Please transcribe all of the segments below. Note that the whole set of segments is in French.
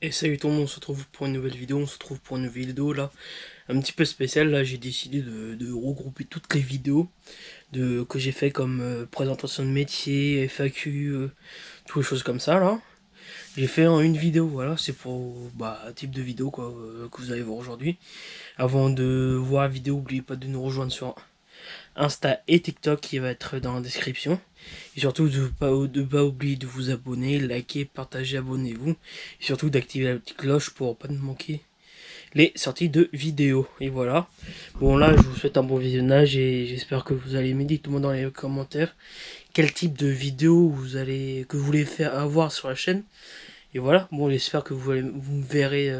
Et salut tout le monde, on se retrouve pour une nouvelle vidéo, on se retrouve pour une vidéo là, un petit peu spéciale. Là j'ai décidé de regrouper toutes les vidéos que j'ai fait comme présentation de métier, FAQ, toutes les choses comme ça là. J'ai fait en une vidéo, voilà, c'est pour un type de vidéo quoi, que vous allez voir aujourd'hui. Avant de voir la vidéo, n'oubliez pas de nous rejoindre sur Insta et TikTok qui va être dans la description. Et surtout de pas oublier de vous abonner, liker, partager, abonnez-vous. Et surtout d'activer la petite cloche pour pas nous manquer les sorties de vidéos. Et voilà. Bon là, je vous souhaite un bon visionnage et j'espère que vous allez me dire tout le monde dans les commentaires quel type de vidéo que vous voulez faire avoir sur la chaîne. Et voilà. Bon, j'espère que vous me verrez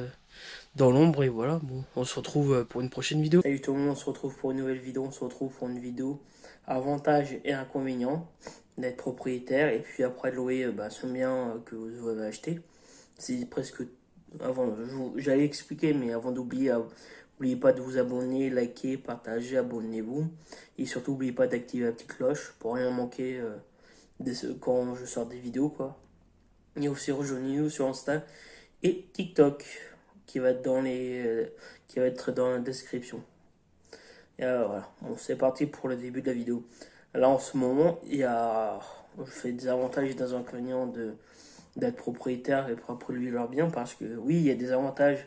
dans l'ombre. Et voilà. Bon, on se retrouve pour une prochaine vidéo. Salut tout le monde, on se retrouve pour une nouvelle vidéo. On se retrouve pour une vidéo avantages et inconvénients d'être propriétaire et puis après de louer son bien que vous avez acheté. C'est presque avant, j'allais expliquer, mais avant d'oublier, n'oubliez pas de vous abonner, liker, partager, abonnez-vous. Et surtout, n'oubliez pas d'activer la petite cloche pour rien manquer quand je sors des vidéos, quoi. Et aussi, rejoignez-nous sur Insta et TikTok, qui va être qui va être dans la description. Et voilà, bon, c'est parti pour le début de la vidéo. Là, en ce moment, je fais des avantages et des inconvénients d'être propriétaire et produire leur bien parce que oui, il y a des avantages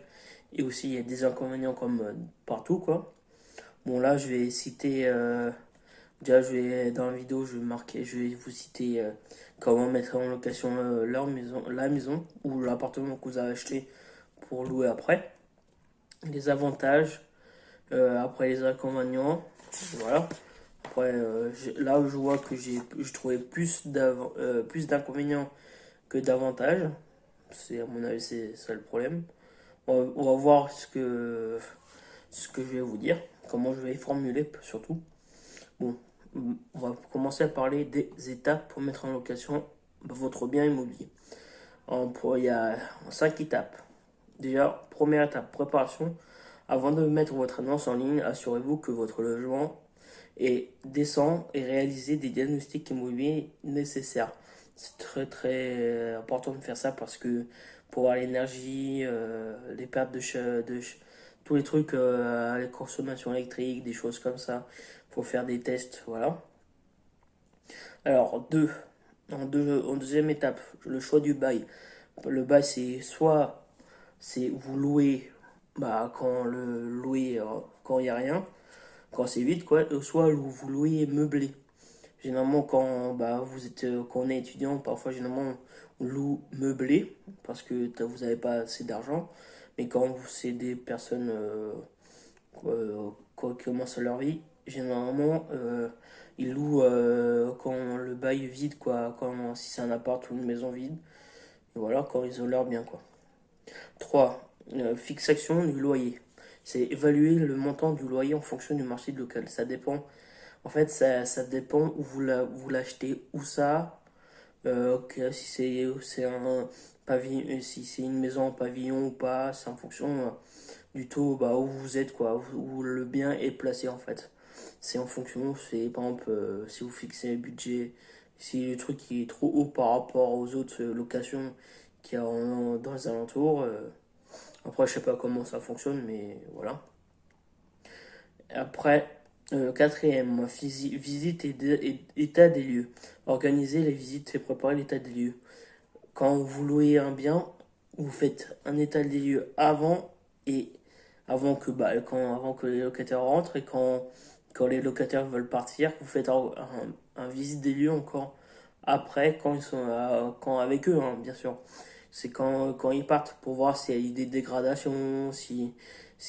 et aussi il y a des inconvénients comme partout quoi. Bon là, je vais citer déjà dans la vidéo, je vais vous citer comment mettre en location la maison ou l'appartement que vous avez acheté pour louer après. Les avantages, après les inconvénients, voilà. Après, là où je vois que je trouvais plus d'inconvénients que d'avantages. C'est à mon avis c'est ça le problème. On va voir ce que je vais vous dire, comment je vais formuler surtout. Bon, on va commencer à parler des étapes pour mettre en location votre bien immobilier. Il y a 5 étapes. Déjà, première étape, préparation. Avant de mettre votre annonce en ligne, assurez-vous que votre logement est décent et réalisez des diagnostics immobiliers nécessaires. C'est très très important de faire ça parce que pour voir l'énergie, les pertes tous les trucs, les consommations électriques, des choses comme ça, faut faire des tests, voilà. Alors, en deuxième étape, le choix du bail. Le bail, c'est vous louez quand il n'y a rien, quand c'est vide, quoi, soit vous louez meublé. Généralement, quand on est étudiant, parfois, généralement, on loue meublé parce que vous n'avez pas assez d'argent. Mais quand c'est des personnes qui commencent leur vie, généralement, ils louent quand le bail est vide, quoi. Si c'est un appart ou une maison vide. Et voilà, quand ils ont leur bien, quoi. 3. Fixation du loyer. C'est évaluer le montant du loyer en fonction du marché local. Ça dépend. En fait, ça dépend où vous l'achetez, où ça. Si c'est un pavillon, si c'est une maison en pavillon ou pas, c'est en fonction du taux où vous êtes, quoi, où le bien est placé en fait. C'est en fonction, c'est par exemple, si vous fixez le budget, si le truc qui est trop haut par rapport aux autres locations qu'il y a dans les alentours. Après, je sais pas comment ça fonctionne, mais voilà. Après, quatrième, visite et état des lieux. Organiser les visites et préparer l'état des lieux. Quand vous louez un bien, vous faites un état des lieux et avant que les locataires rentrent et quand les locataires veulent partir, vous faites un visite des lieux encore après quand ils sont quand avec eux, hein, bien sûr. C'est quand ils partent pour voir s'il y a eu des dégradations, si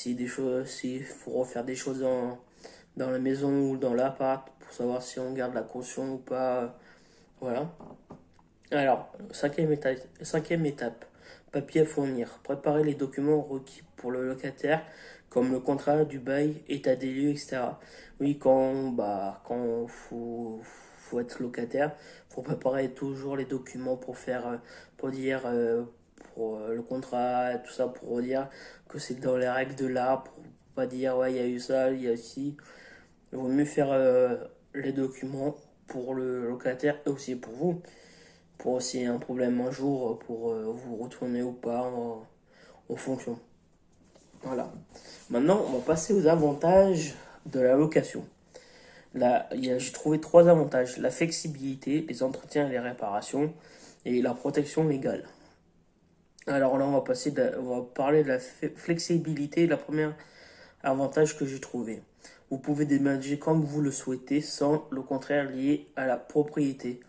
des choses, s'il faut refaire des choses dans la maison ou dans l'appart pour savoir si on garde la caution ou pas. Voilà. Alors, cinquième étape, papier à fournir. Préparer les documents requis pour le locataire, comme le contrat du bail, état des lieux, etc. Oui, quand faut être locataire, faut préparer toujours les documents pour pour dire, pour le contrat, tout ça, pour dire que c'est dans les règles de l'art, pour pas dire, ouais, il y a eu ça, il y a aussi. Il vaut mieux faire les documents pour le locataire et aussi pour vous pour s'il y a un problème un jour, pour vous retourner ou pas. en fonction. Voilà. Maintenant, on va passer aux avantages de la location. Là, j'ai trouvé 3 avantages. La flexibilité, les entretiens et les réparations, et la protection légale. Alors là, on va parler de la flexibilité. La première avantage que j'ai trouvé. Vous pouvez déménager comme vous le souhaitez, sans le contraire lié à la propriété.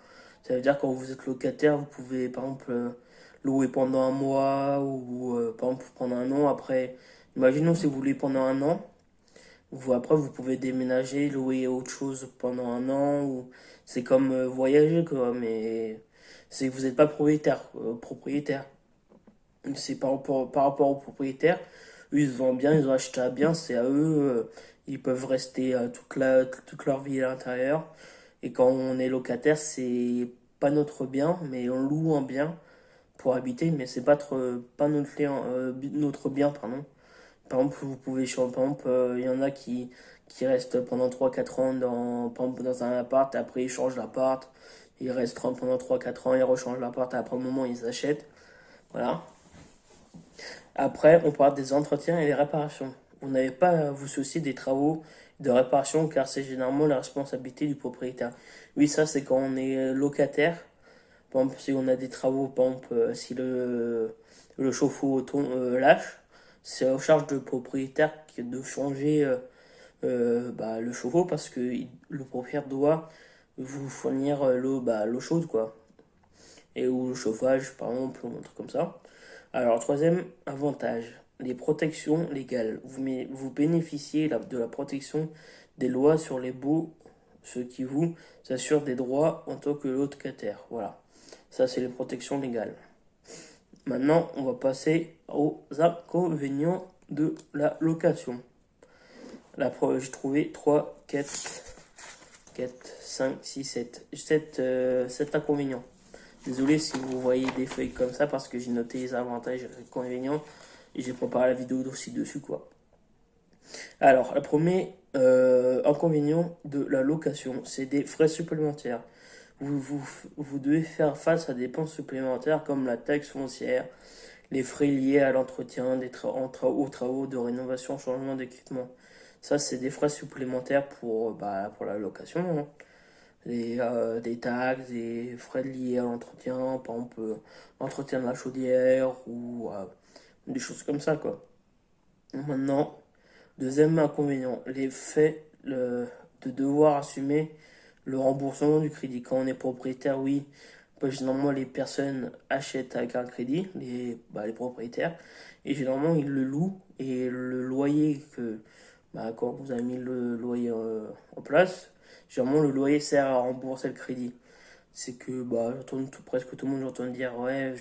Ça veut dire quand vous êtes locataire, vous pouvez par exemple louer pendant un mois ou par exemple pendant un an. Après, imaginons si vous louez pendant un an, après vous pouvez déménager, louer autre chose pendant un an. Ou c'est comme voyager quoi, mais c'est que vous n'êtes pas propriétaire. C'est par rapport aux propriétaires. Eux, ils se vendent bien, ils ont acheté un bien, c'est à eux. Ils peuvent rester toute leur vie à l'intérieur. Et quand on est locataire, c'est pas notre bien, mais on loue un bien pour habiter, mais c'est pas notre bien, pardon. Par exemple, vous pouvez changer, par exemple, il y en a qui restent pendant 3 4 ans par exemple, dans un appart, et après ils changent l'appart, ils restent pendant 3 4 ans, ils rechangent l'appart, et après un moment ils achètent. Voilà. Après, on parle des entretiens et des réparations. Vous n'avez pas à vous soucier des travaux de réparation car c'est généralement la responsabilité du propriétaire. Oui, ça c'est quand on est locataire. Par exemple, si on a des travaux, par exemple, si le chauffe-eau lâche, c'est aux charges du propriétaire de changer le chauffe-eau parce que le propriétaire doit vous fournir l'eau chaude, quoi. Et ou le chauffage, par exemple, ou un truc comme ça. Alors, troisième avantage, les protections légales. Vous bénéficiez de la protection des lois sur les baux, ce qui vous assure des droits en tant que locataire. Voilà, ça c'est les protections légales. Maintenant, on va passer aux inconvénients de la location. J'ai trouvé 3, 4, 5, 6, 7 inconvénients. Désolé si vous voyez des feuilles comme ça parce que j'ai noté les avantages et les inconvénients et j'ai préparé la vidéo aussi dessus quoi. Alors, le premier inconvénient de la location, c'est des frais supplémentaires. Vous devez faire face à des dépenses supplémentaires comme la taxe foncière, les frais liés à l'entretien, aux travaux de rénovation, changement d'équipement. Ça, c'est des frais supplémentaires pour la location, hein. Des taxes, des frais liés à l'entretien, par exemple l'entretien de la chaudière ou des choses comme ça quoi. Maintenant, deuxième inconvénient, de devoir assumer le remboursement du crédit. Quand on est propriétaire, oui, généralement les personnes achètent avec un crédit, les propriétaires, et généralement ils le louent et le loyer quand vous avez mis le loyer en place, généralement le loyer sert à rembourser le crédit. C'est que presque tout le monde j'entends dire ouais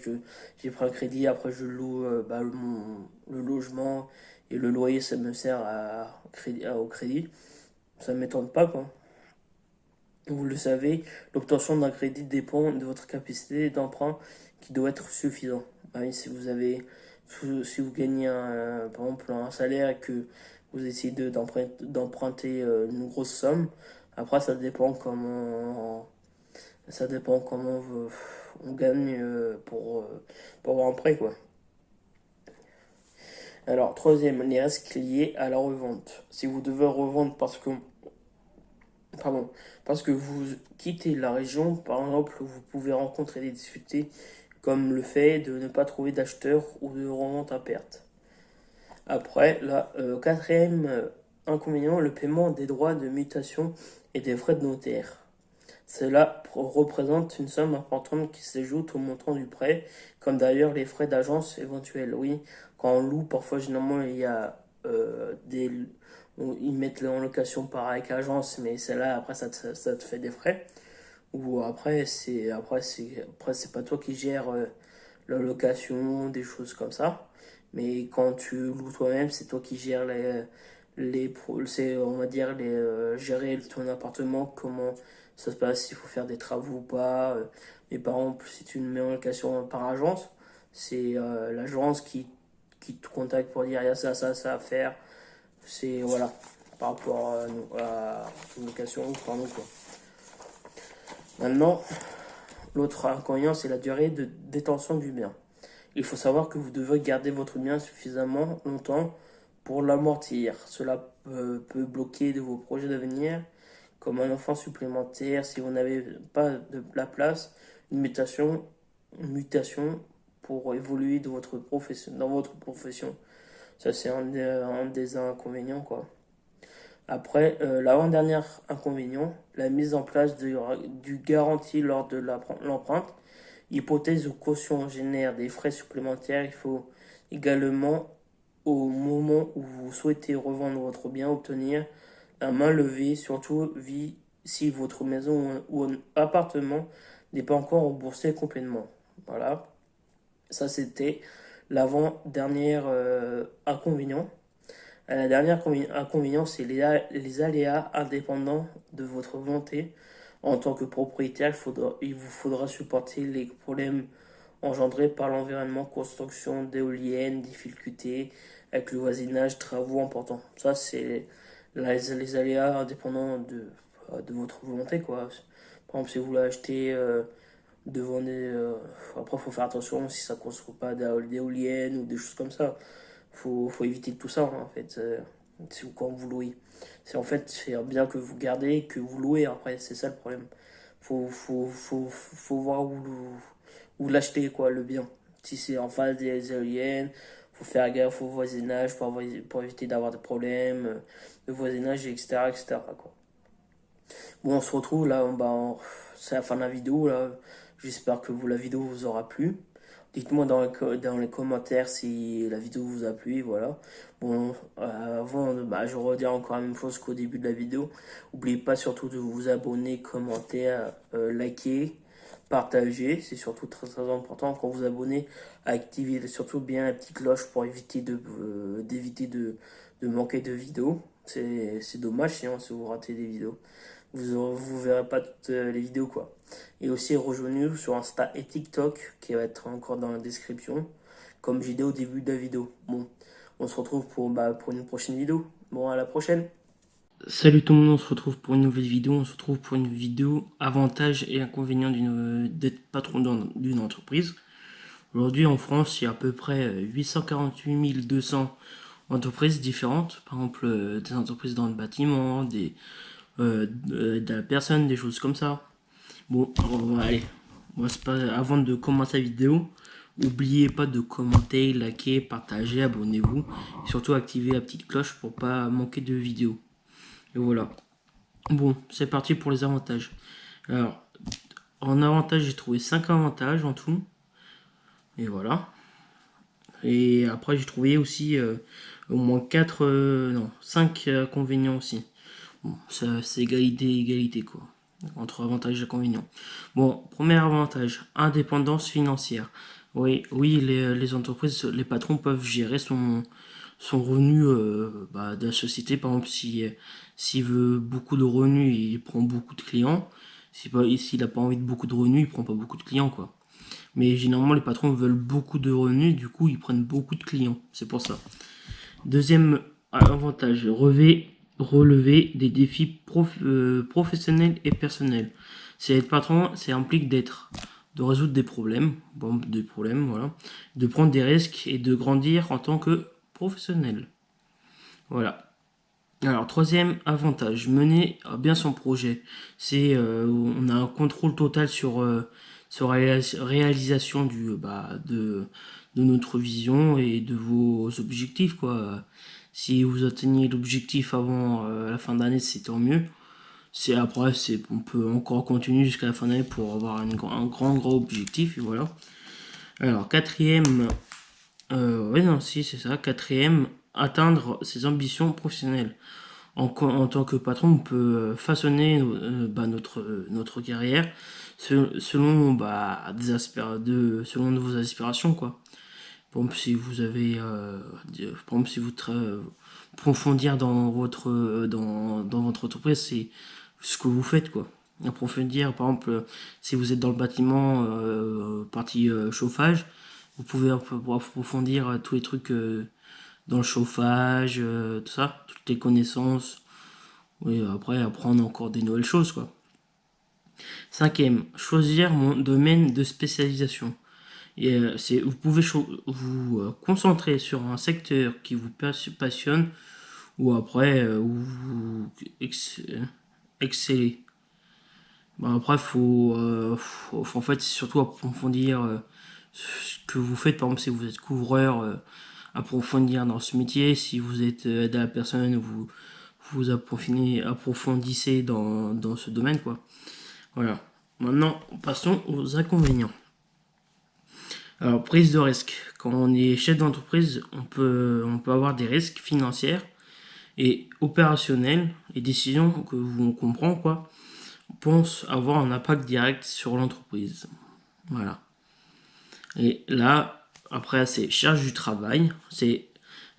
j'ai pris un crédit après je loue le logement et le loyer ça me sert au crédit. Ça ne m'étonne pas quoi. Vous le savez, l'obtention d'un crédit dépend de votre capacité d'emprunt qui doit être suffisant. Oui, si vous gagnez par exemple un salaire et que vous essayez d'emprunter une grosse somme, après ça dépend comment on gagne pour avoir un prêt quoi. Alors troisième, les risques liés à la revente. Si vous devez revendre parce que vous quittez la région, par exemple, vous pouvez rencontrer des difficultés comme le fait de ne pas trouver d'acheteur ou de revente à perte. Après, quatrième inconvénient, le paiement des droits de mutation et des frais de notaire. Cela représente une somme importante qui s'ajoute au montant du prêt, comme d'ailleurs les frais d'agence éventuels. Oui, quand on loue, parfois généralement il y a ils mettent en location par avec agence, mais celle-là après ça te fait des frais. Ou après c'est pas toi qui gères la location, des choses comme ça. Mais quand tu loues toi-même, c'est toi qui gères on va dire gérer ton appartement, comment ça se passe, s'il faut faire des travaux ou pas. Mais par exemple, si tu le mets en location par agence, c'est l'agence qui te contacte pour dire il y a ça à faire. C'est voilà, par rapport à une location ou pardon quoi. Maintenant, l'autre inconvénient, c'est la durée de détention du bien. Il faut savoir que vous devez garder votre bien suffisamment longtemps pour l'amortir. Cela peut bloquer de vos projets d'avenir, comme un enfant supplémentaire si vous n'avez pas de la place, une mutation pour évoluer de votre profession, dans votre profession. Ça, c'est un des inconvénients, quoi. Après, l'avant-dernier inconvénient, la mise en place du garantie lors de l'empreinte. Hypothèse ou caution génère des frais supplémentaires. Il faut également, au moment où vous souhaitez revendre votre bien, obtenir la main levée, surtout si votre maison ou un appartement n'est pas encore remboursé complètement. Voilà, ça c'était l'avant-dernier inconvénient. La dernière inconvénient, c'est les aléas indépendants de votre volonté. En tant que propriétaire, il vous faudra supporter les problèmes engendrés par l'environnement, construction d'éoliennes, difficultés avec le voisinage, travaux importants. Ça, c'est les aléas indépendants de votre volonté, quoi. Par exemple, si vous voulez acheter devant des... après, il faut faire attention si ça ne construit pas d'éoliennes ou des choses comme ça. Faut éviter tout ça, hein, en fait, quand vous louez. C'est un bien que vous gardez, que vous louez après, c'est ça le problème. Faut voir où l'acheter, quoi, le bien. Si c'est en face des éoliennes, faut faire gaffe au voisinage pour éviter d'avoir des problèmes de voisinage, etc., etc., quoi. Bon, on se retrouve là, c'est la fin de la vidéo, là. J'espère que la vidéo vous aura plu. Dites-moi dans les commentaires si la vidéo vous a plu, voilà. Bon, avant, je redis encore la même chose qu'au début de la vidéo. N'oubliez pas surtout de vous abonner, commenter, liker, partager. C'est surtout très très important quand vous abonnez. Activez surtout bien la petite cloche pour éviter d'éviter de manquer de vidéos. C'est dommage sinon si vous ratez des vidéos. Vous verrez pas toutes les vidéos, quoi. Et aussi rejoignez-nous sur Insta et TikTok qui va être encore dans la description, comme j'ai dit au début de la vidéo. Bon, on se retrouve pour une prochaine vidéo. Bon, à la prochaine. Salut tout le monde, on se retrouve pour une nouvelle vidéo. On se retrouve pour une vidéo avantages et inconvénients d'être patron d'une entreprise. Aujourd'hui en France, il y a à peu près 848 200 entreprises différentes. Par exemple, des entreprises dans le bâtiment, de la personne, des choses comme ça. Bon, allez, moi c'est pas avant de commencer la vidéo, n'oubliez pas de commenter, liker, partager, abonnez-vous et surtout activer la petite cloche pour pas manquer de vidéos. Et voilà. Bon, c'est parti pour les avantages. Alors, en avantage, j'ai trouvé 5 avantages en tout. Et voilà. Et après, j'ai trouvé aussi au moins 5 inconvénients aussi. Bon, ça, c'est égalité quoi. Entre avantages et inconvénients. Bon, premier avantage, indépendance financière. Oui, les entreprises, les patrons peuvent gérer son revenu de la société. Par exemple, s'il veut beaucoup de revenus, il prend beaucoup de clients. S'il n'a pas envie de beaucoup de revenus, il prend pas beaucoup de clients, quoi. Mais généralement, les patrons veulent beaucoup de revenus, du coup, ils prennent beaucoup de clients. C'est pour ça. Deuxième avantage, relever des défis professionnels et personnels. C'est être patron, ça implique de résoudre des problèmes, voilà, de prendre des risques et de grandir en tant que professionnel. Voilà. Alors, troisième avantage, mener bien son projet. On a un contrôle total sur réalisation de notre vision et de vos objectifs, quoi. Si vous atteignez l'objectif avant la fin d'année, c'est tant mieux. On peut encore continuer jusqu'à la fin d'année pour avoir un grand objectif, et voilà. Alors, quatrième, c'est ça. Quatrième, atteindre ses ambitions professionnelles. En tant que patron, on peut façonner notre carrière selon selon vos aspirations, quoi. Par exemple, si vous avez, par exemple, si vous approfondir dans votre entreprise, c'est ce que vous faites, quoi. Approfondir, par exemple, si vous êtes dans le bâtiment, partie chauffage, vous pouvez approfondir tous les trucs dans le chauffage, tout ça, toutes les connaissances. Oui, après, apprendre encore des nouvelles choses, quoi. Cinquième, choisir mon domaine de spécialisation. Et vous pouvez vous concentrer sur un secteur qui vous passionne ou après où vous excellez. Bon, après, en fait, c'est surtout approfondir ce que vous faites. Par exemple, si vous êtes couvreur, approfondir dans ce métier. Si vous êtes aide à la personne, vous approfondissez dans ce domaine, quoi. Voilà. Maintenant, passons aux inconvénients. Alors, prise de risque. Quand on est chef d'entreprise, on peut avoir des risques financiers et opérationnels. Les décisions que vous comprenez, quoi, pense avoir un impact direct sur l'entreprise. Voilà. Et là, après, c'est charge du travail. C'est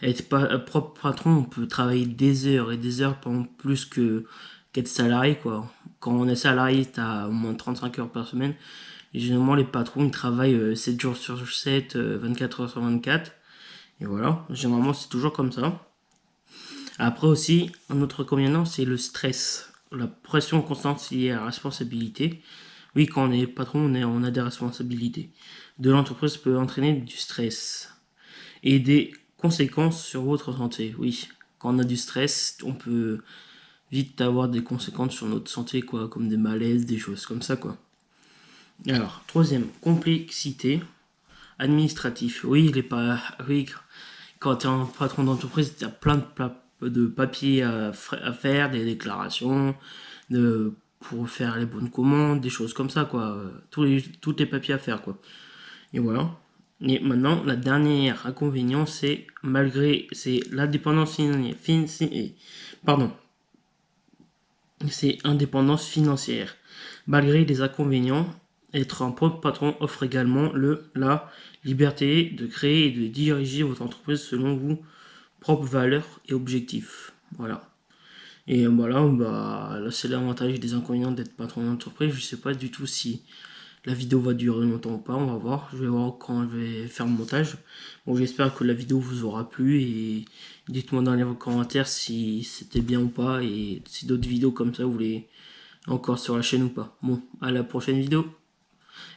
être propre patron, on peut travailler des heures et des heures, pendant plus qu'être salarié, quoi. Quand on est salarié, t'as au moins 35 heures par semaine. Et généralement, les patrons, ils travaillent 7 jours sur 7, 24 heures sur 24. Et voilà, généralement, c'est toujours comme ça. Après aussi, un autre inconvénient, c'est le stress. La pression constante liée à la responsabilité. Oui, quand on est patron, on a des responsabilités. De l'entreprise peut entraîner du stress et des conséquences sur votre santé. Oui, quand on a du stress, on peut vite avoir des conséquences sur notre santé, quoi, comme des malaises, des choses comme ça, quoi. Alors, troisième, complexité administrative. Oui, oui, quand tu es un patron d'entreprise, tu as plein de papiers à faire, des déclarations, pour faire les bonnes commandes, des choses comme ça, quoi. Tous les papiers à faire, quoi. Et voilà. Et maintenant, la dernière inconvénient, c'est l'indépendance pardon, c'est indépendance financière. Malgré les inconvénients, être un propre patron offre également la liberté de créer et de diriger votre entreprise selon vos propres valeurs et objectifs. Voilà. Et voilà, bah, là c'est l'avantage et des inconvénients d'être patron d'entreprise. Je sais pas du tout si la vidéo va durer longtemps ou pas, on va voir. Je vais voir quand je vais faire le montage. Bon, j'espère que la vidéo vous aura plu et dites-moi dans les commentaires si c'était bien ou pas et si d'autres vidéos comme ça vous voulez encore sur la chaîne ou pas. Bon, à la prochaine vidéo.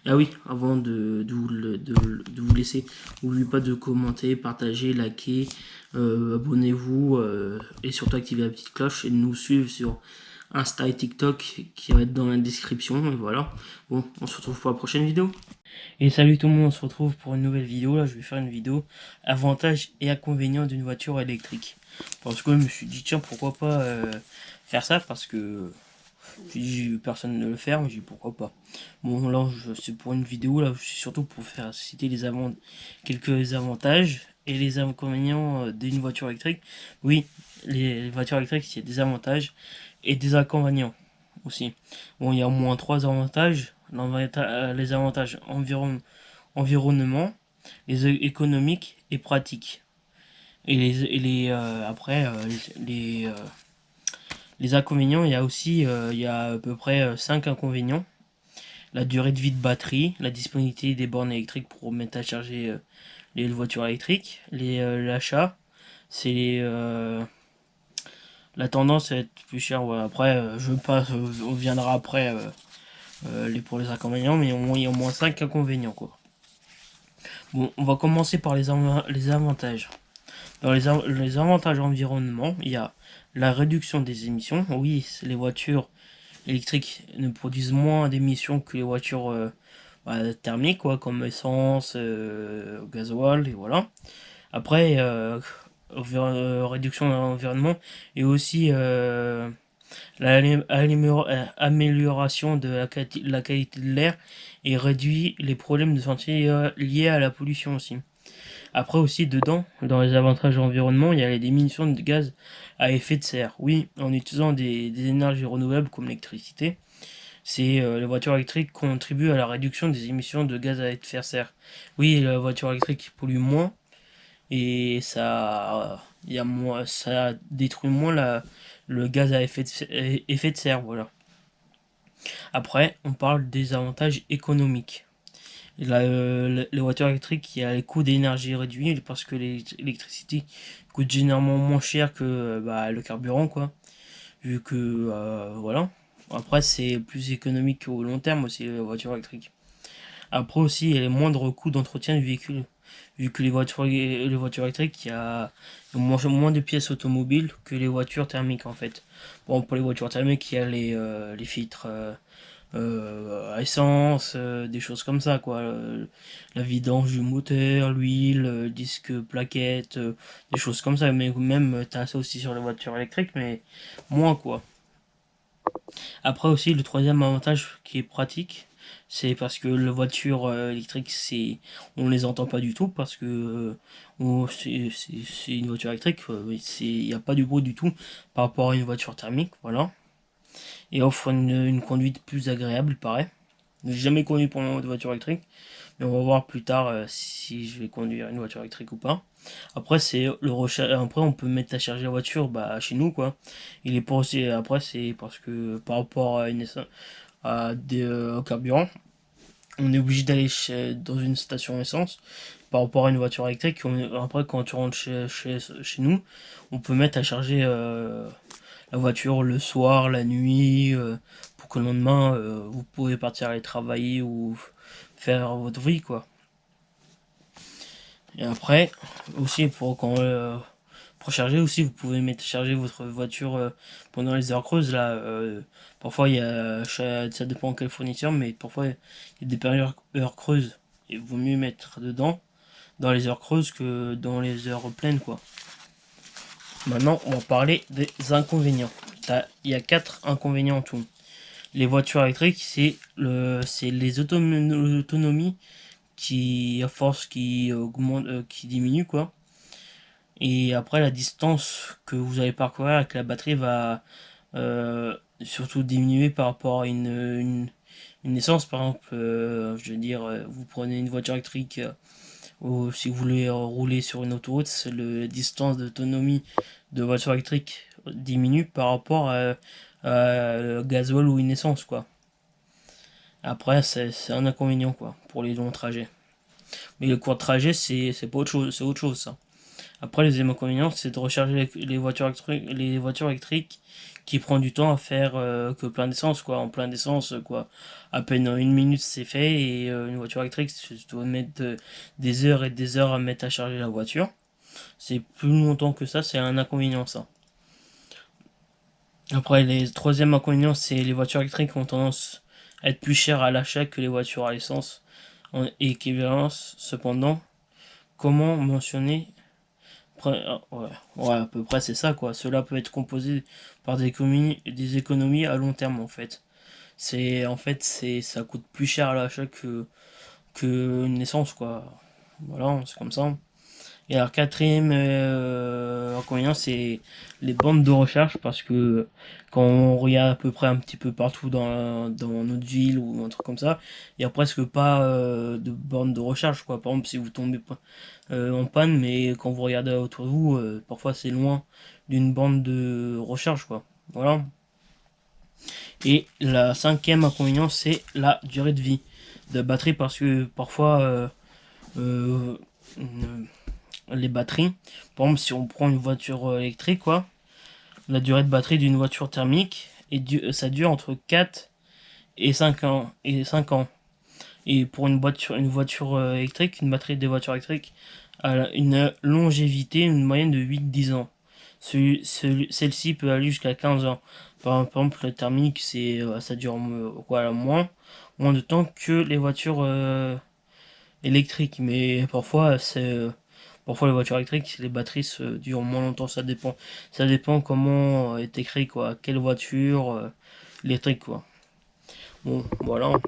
Ah oui, avant de vous laisser, n'oubliez pas de commenter, partager, liker, abonnez-vous et surtout activez la petite cloche et de nous suivre sur Insta et TikTok qui va être dans la description. Et voilà. Bon, on se retrouve pour la prochaine vidéo. Et salut tout le monde, on se retrouve pour une nouvelle vidéo. Là, je vais faire une vidéo avantages et inconvénients d'une voiture électrique. Parce que je me suis dit, tiens, pourquoi pas faire ça parce que j'ai vu personne ne le faire, mais j'ai dit pourquoi pas. Bon, là, c'est pour une vidéo, là, c'est surtout pour faire citer quelques avantages et les inconvénients d'une voiture électrique. Oui, les voitures électriques, il y a des avantages et des inconvénients aussi. Bon, il y a au moins trois avantages. Les avantages environnement, économiques et pratiques. Après, les inconvénients, il y a à peu près 5 inconvénients. La durée de vie de batterie, la disponibilité des bornes électriques pour mettre à charger les voitures électriques, l'achat, c'est la tendance à être plus cher. Ouais. Après, je passe, on viendra après pour les inconvénients, mais il y a au moins 5 inconvénients, quoi. Bon, on va commencer par les avantages. Dans les avantages environnement, il y a la réduction des émissions. Oui, les voitures électriques ne produisent moins d'émissions que les voitures thermiques, quoi, comme essence, gasoil, et voilà. Après, réduction de l'environnement et aussi l'amélioration de la qualité de l'air et réduit les problèmes de santé liés à la pollution aussi. Après aussi, dedans, dans les avantages environnement, il y a les diminutions de gaz à effet de serre. Oui, en utilisant des énergies renouvelables comme l'électricité, les voitures électriques contribuent à la réduction des émissions de gaz à effet de serre. Oui, la voiture électrique pollue moins et ça détruit moins le gaz à effet de serre. Voilà. Après, on parle des avantages économiques. Les voitures électriques, il y a les coûts d'énergie réduits parce que l'électricité coûte généralement moins cher que le carburant, quoi. Vu que, voilà. Après, c'est plus économique au long terme aussi, les voitures électriques. Après aussi, il y a les moindres coûts d'entretien du véhicule. Vu que les voitures électriques, il y a moins de pièces automobiles que les voitures thermiques en fait. Bon, pour les voitures thermiques, il y a les filtres à essence, des choses comme ça quoi. La vidange du moteur, l'huile, disque, plaquettes, des choses comme ça. Mais même, t'as ça aussi sur les voitures électriques, mais moins quoi. Après aussi, le troisième avantage qui est pratique, c'est parce que les voitures électriques, on les entend pas du tout parce que c'est une voiture électrique, il n'y a pas de bruit du tout par rapport à une voiture thermique, voilà. Et offre une conduite plus agréable, il paraît. J'ai jamais conduit pour une voiture électrique, mais on va voir plus tard si je vais conduire une voiture électrique ou pas. Après, après on peut mettre à charger la voiture chez nous quoi. Il est pas aussi après c'est parce que par rapport à au carburant, on est obligé d'aller dans une station essence par rapport à une voiture électrique. Après quand tu rentres chez nous, on peut mettre à charger la voiture le soir, la nuit, pour que le lendemain vous pouvez partir aller travailler ou faire votre vie quoi. Et après, aussi pour charger aussi, vous pouvez mettre charger votre voiture pendant les heures creuses là. Parfois ça dépend quel fournisseur, mais parfois il y a des périodes heures creuses. Et il vaut mieux mettre dedans dans les heures creuses que dans les heures pleines quoi. Maintenant, on va parler des inconvénients. Il y a 4 inconvénients en tout. Les voitures électriques, c'est les autonomies qui, à force, qui augmente, qui diminue quoi. Et après, la distance que vous allez parcourir avec la batterie va surtout diminuer par rapport à une essence. Par exemple, je veux dire, vous prenez une voiture électrique ou si vous voulez rouler sur une autoroute, la distance d'autonomie de voiture électrique diminue par rapport à gasoil ou une essence quoi. Après, c'est un inconvénient quoi pour les longs trajets. Mais le court trajet, c'est pas autre chose, c'est autre chose ça. Après, les inconvénients, c'est de recharger les voitures électriques qui prend du temps à faire que plein d'essence, quoi. En plein d'essence, quoi. À peine en une minute, c'est fait. Et une voiture électrique, tu dois mettre des heures et des heures à mettre à charger la voiture. C'est plus longtemps que ça, c'est un inconvénient, ça. Après, les troisième inconvénient, c'est les voitures électriques ont tendance à être plus chères à l'achat que les voitures à essence en équivalence. Cependant, comment mentionner ouais, à peu près c'est ça quoi. Cela peut être composé par des économies à long terme en fait. Ça coûte plus cher à l'achat que une essence quoi. Voilà, c'est comme ça. Et alors quatrième inconvénient c'est les bandes de recharge parce que quand on regarde à peu près un petit peu partout dans notre ville ou un truc comme ça, il y a presque pas de bornes de recharge quoi. Par exemple si vous tombez en panne, mais quand vous regardez autour de vous, parfois c'est loin d'une bande de recharge quoi. Voilà. Et la cinquième inconvénient c'est la durée de vie de la batterie parce que parfois euh, les batteries. Par exemple, si on prend une voiture électrique, quoi, la durée de batterie d'une voiture thermique, ça dure entre 4 et 5 ans. Et pour une voiture électrique, une batterie de voiture électrique a une longévité, une moyenne de 8-10 ans. Celle-ci peut aller jusqu'à 15 ans. Par exemple, la thermique, ça dure quoi, moins de temps que les voitures électriques. Mais parfois les voitures électriques, les batteries durent moins longtemps, ça dépend. Ça dépend comment est écrit quoi, quelle voiture électrique quoi. Bon, voilà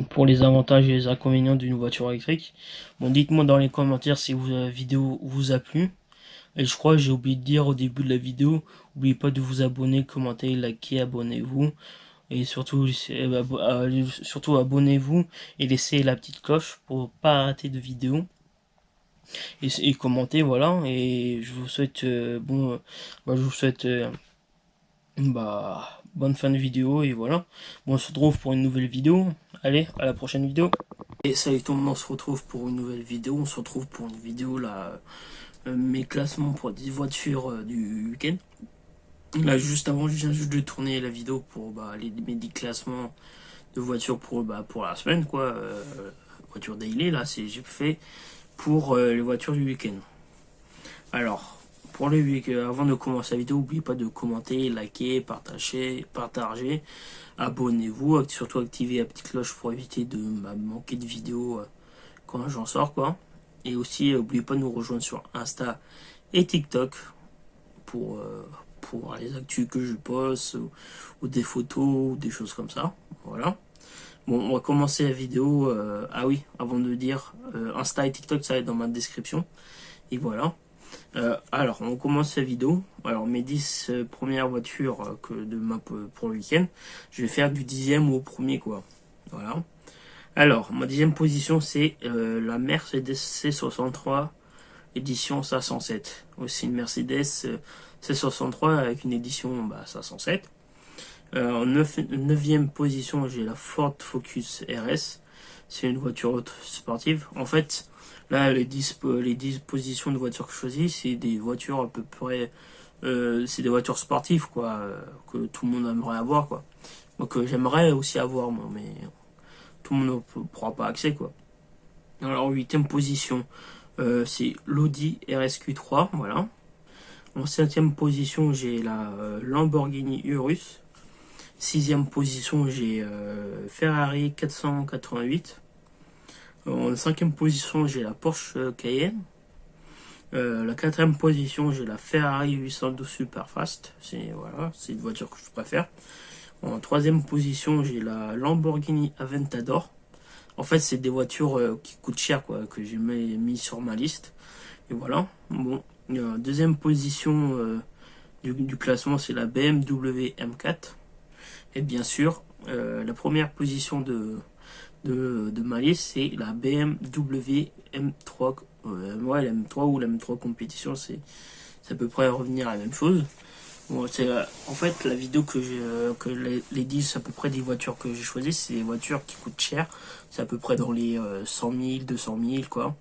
pour les avantages et les inconvénients d'une voiture électrique. Bon, dites-moi dans les commentaires si la vidéo vous a plu. Et je crois que j'ai oublié de dire au début de la vidéo, n'oubliez pas de vous abonner, commenter, liker, abonnez-vous. Et surtout abonnez-vous et laissez la petite cloche pour pas rater de vidéos et commenter voilà et je vous souhaite je vous souhaite bonne fin de vidéo et voilà bon, on se retrouve pour une nouvelle vidéo, allez à la prochaine vidéo et salut tout le monde, on se retrouve pour une nouvelle vidéo, on se retrouve pour une vidéo là mes classements pour 10 voitures du week-end. Là juste avant je viens juste de tourner la vidéo pour mes 10 classements de voitures pour la semaine, quoi. Voiture daily, là, j'ai fait pour les voitures du week-end. Alors, pour le week-end, avant de commencer la vidéo, n'oubliez pas de commenter, liker, partager, abonnez-vous, surtout activez la petite cloche pour éviter de manquer de vidéos quand j'en sors, quoi. Et aussi, n'oubliez pas de nous rejoindre sur Insta et TikTok pour les actus que je poste, ou des photos, ou des choses comme ça. Voilà. Bon, on va commencer la vidéo. Ah oui, avant de dire, Insta et TikTok, ça va être dans ma description. Et voilà. Alors, on commence la vidéo. Alors, mes 10 premières voitures pour le week-end, je vais faire du 10e au premier, quoi. Voilà. Alors, ma 10e position, c'est la Mercedes C63 édition 507. Aussi une Mercedes C63 avec une édition 507. En 9e position, j'ai la Ford Focus RS. C'est une voiture sportive. En fait, là, les 10 positions de voitures que je choisis, c'est des voitures à peu près... c'est des voitures sportives, quoi, que tout le monde aimerait avoir, quoi. Donc, j'aimerais aussi avoir, moi, mais tout le monde ne pourra pas accès, quoi. Alors, 8e position, c'est l'Audi RSQ3, voilà. En 7e position, j'ai la Lamborghini Urus. 6e position, j'ai Ferrari 488. En 5e position, j'ai la Porsche Cayenne. La 4e position, j'ai la Ferrari 812 Superfast. C'est une voiture que je préfère. En 3e position, j'ai la Lamborghini Aventador. En fait, c'est des voitures qui coûtent cher, quoi, que j'ai mis sur ma liste. Et voilà. Bon, 2e position du classement, c'est la BMW M4. Et bien sûr, la première position de ma liste, c'est la BMW M3. La M3 ou la M3 compétition, c'est à peu près revenir à la même chose. Bon, en fait, la vidéo que les 10 à peu près des voitures que j'ai choisies, c'est des voitures qui coûtent cher. C'est à peu près dans les 100 000, 200 000, quoi.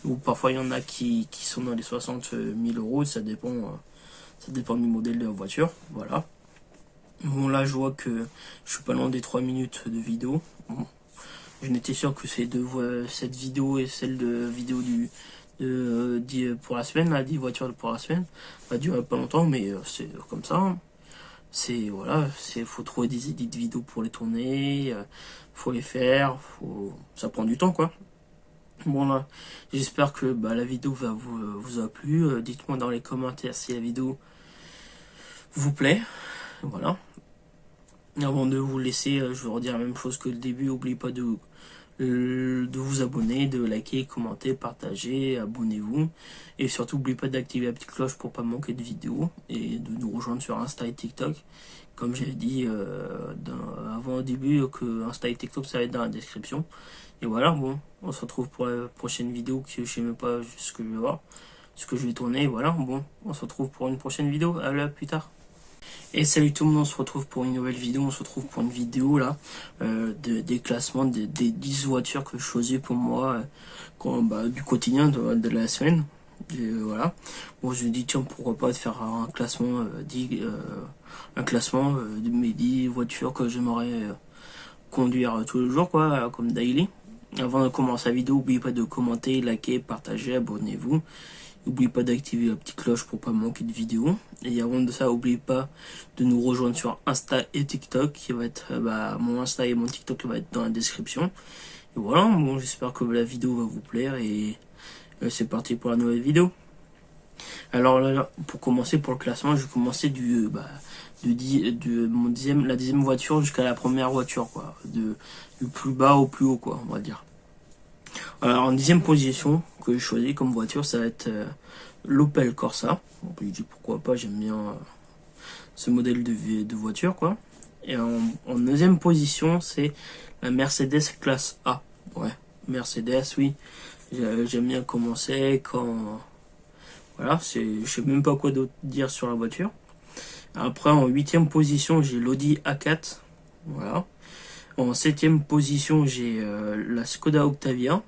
Ou parfois, il y en a qui sont dans les 60 000 euros. Ça dépend du modèle de la voiture. Voilà. Bon, là, je vois que je suis pas loin des 3 minutes de vidéo. Bon, je n'étais sûr que cette vidéo et celle de vidéo pour la semaine, là, 10 voitures pour la semaine, va durer pas longtemps, mais c'est comme ça. Hein. Faut trouver des édits de vidéos pour les tourner, faut les faire, ça prend du temps, quoi. Bon, là, j'espère que la vidéo vous a plu. Dites-moi dans les commentaires si la vidéo vous plaît. Voilà. Avant de vous laisser, je vais redire la même chose que le début. N'oubliez pas de vous abonner, de liker, commenter, partager, abonnez-vous. Et surtout, n'oubliez pas d'activer la petite cloche pour pas manquer de vidéos. Et de nous rejoindre sur Insta et TikTok. Comme j'avais dit avant au début, que Insta et TikTok, ça va être dans la description. Et voilà, bon, on se retrouve pour la prochaine vidéo, que je sais même pas ce que je vais voir, ce que je vais tourner. Voilà, bon, on se retrouve pour une prochaine vidéo. Allez, à plus tard. Et salut tout le monde, on se retrouve pour une nouvelle vidéo, on se retrouve pour une vidéo là, des classements des 10 voitures que je choisis pour moi du quotidien de la semaine. Et, voilà. Bon, je me dis tiens, pourquoi pas faire un classement, de mes 10 voitures que j'aimerais conduire tous les jours, quoi, comme daily. Avant de commencer la vidéo, n'oubliez pas de commenter, liker, partager, abonnez-vous. N'oubliez pas d'activer la petite cloche pour pas manquer de vidéos. Et avant de ça, n'oubliez pas de nous rejoindre sur Insta et TikTok, qui va être mon Insta et mon TikTok va être dans la description. Et voilà, bon, j'espère que la vidéo va vous plaire et c'est parti pour la nouvelle vidéo. Alors là, pour commencer pour le classement, je vais commencer la 10e voiture jusqu'à la première voiture, quoi, du plus bas au plus haut, quoi, on va dire. Alors, en 10e position que j'ai choisi comme voiture, ça va être l'Opel Corsa. Je dis pourquoi pas, j'aime bien ce modèle de voiture, quoi. Et en 9e position, c'est la Mercedes classe A. Ouais, Mercedes, oui. J'aime bien comment c'est, voilà, je sais même pas quoi d'autre dire sur la voiture. Après, en 8e position, j'ai l'Audi A4. Voilà. En 7e position, j'ai la Skoda Octavia.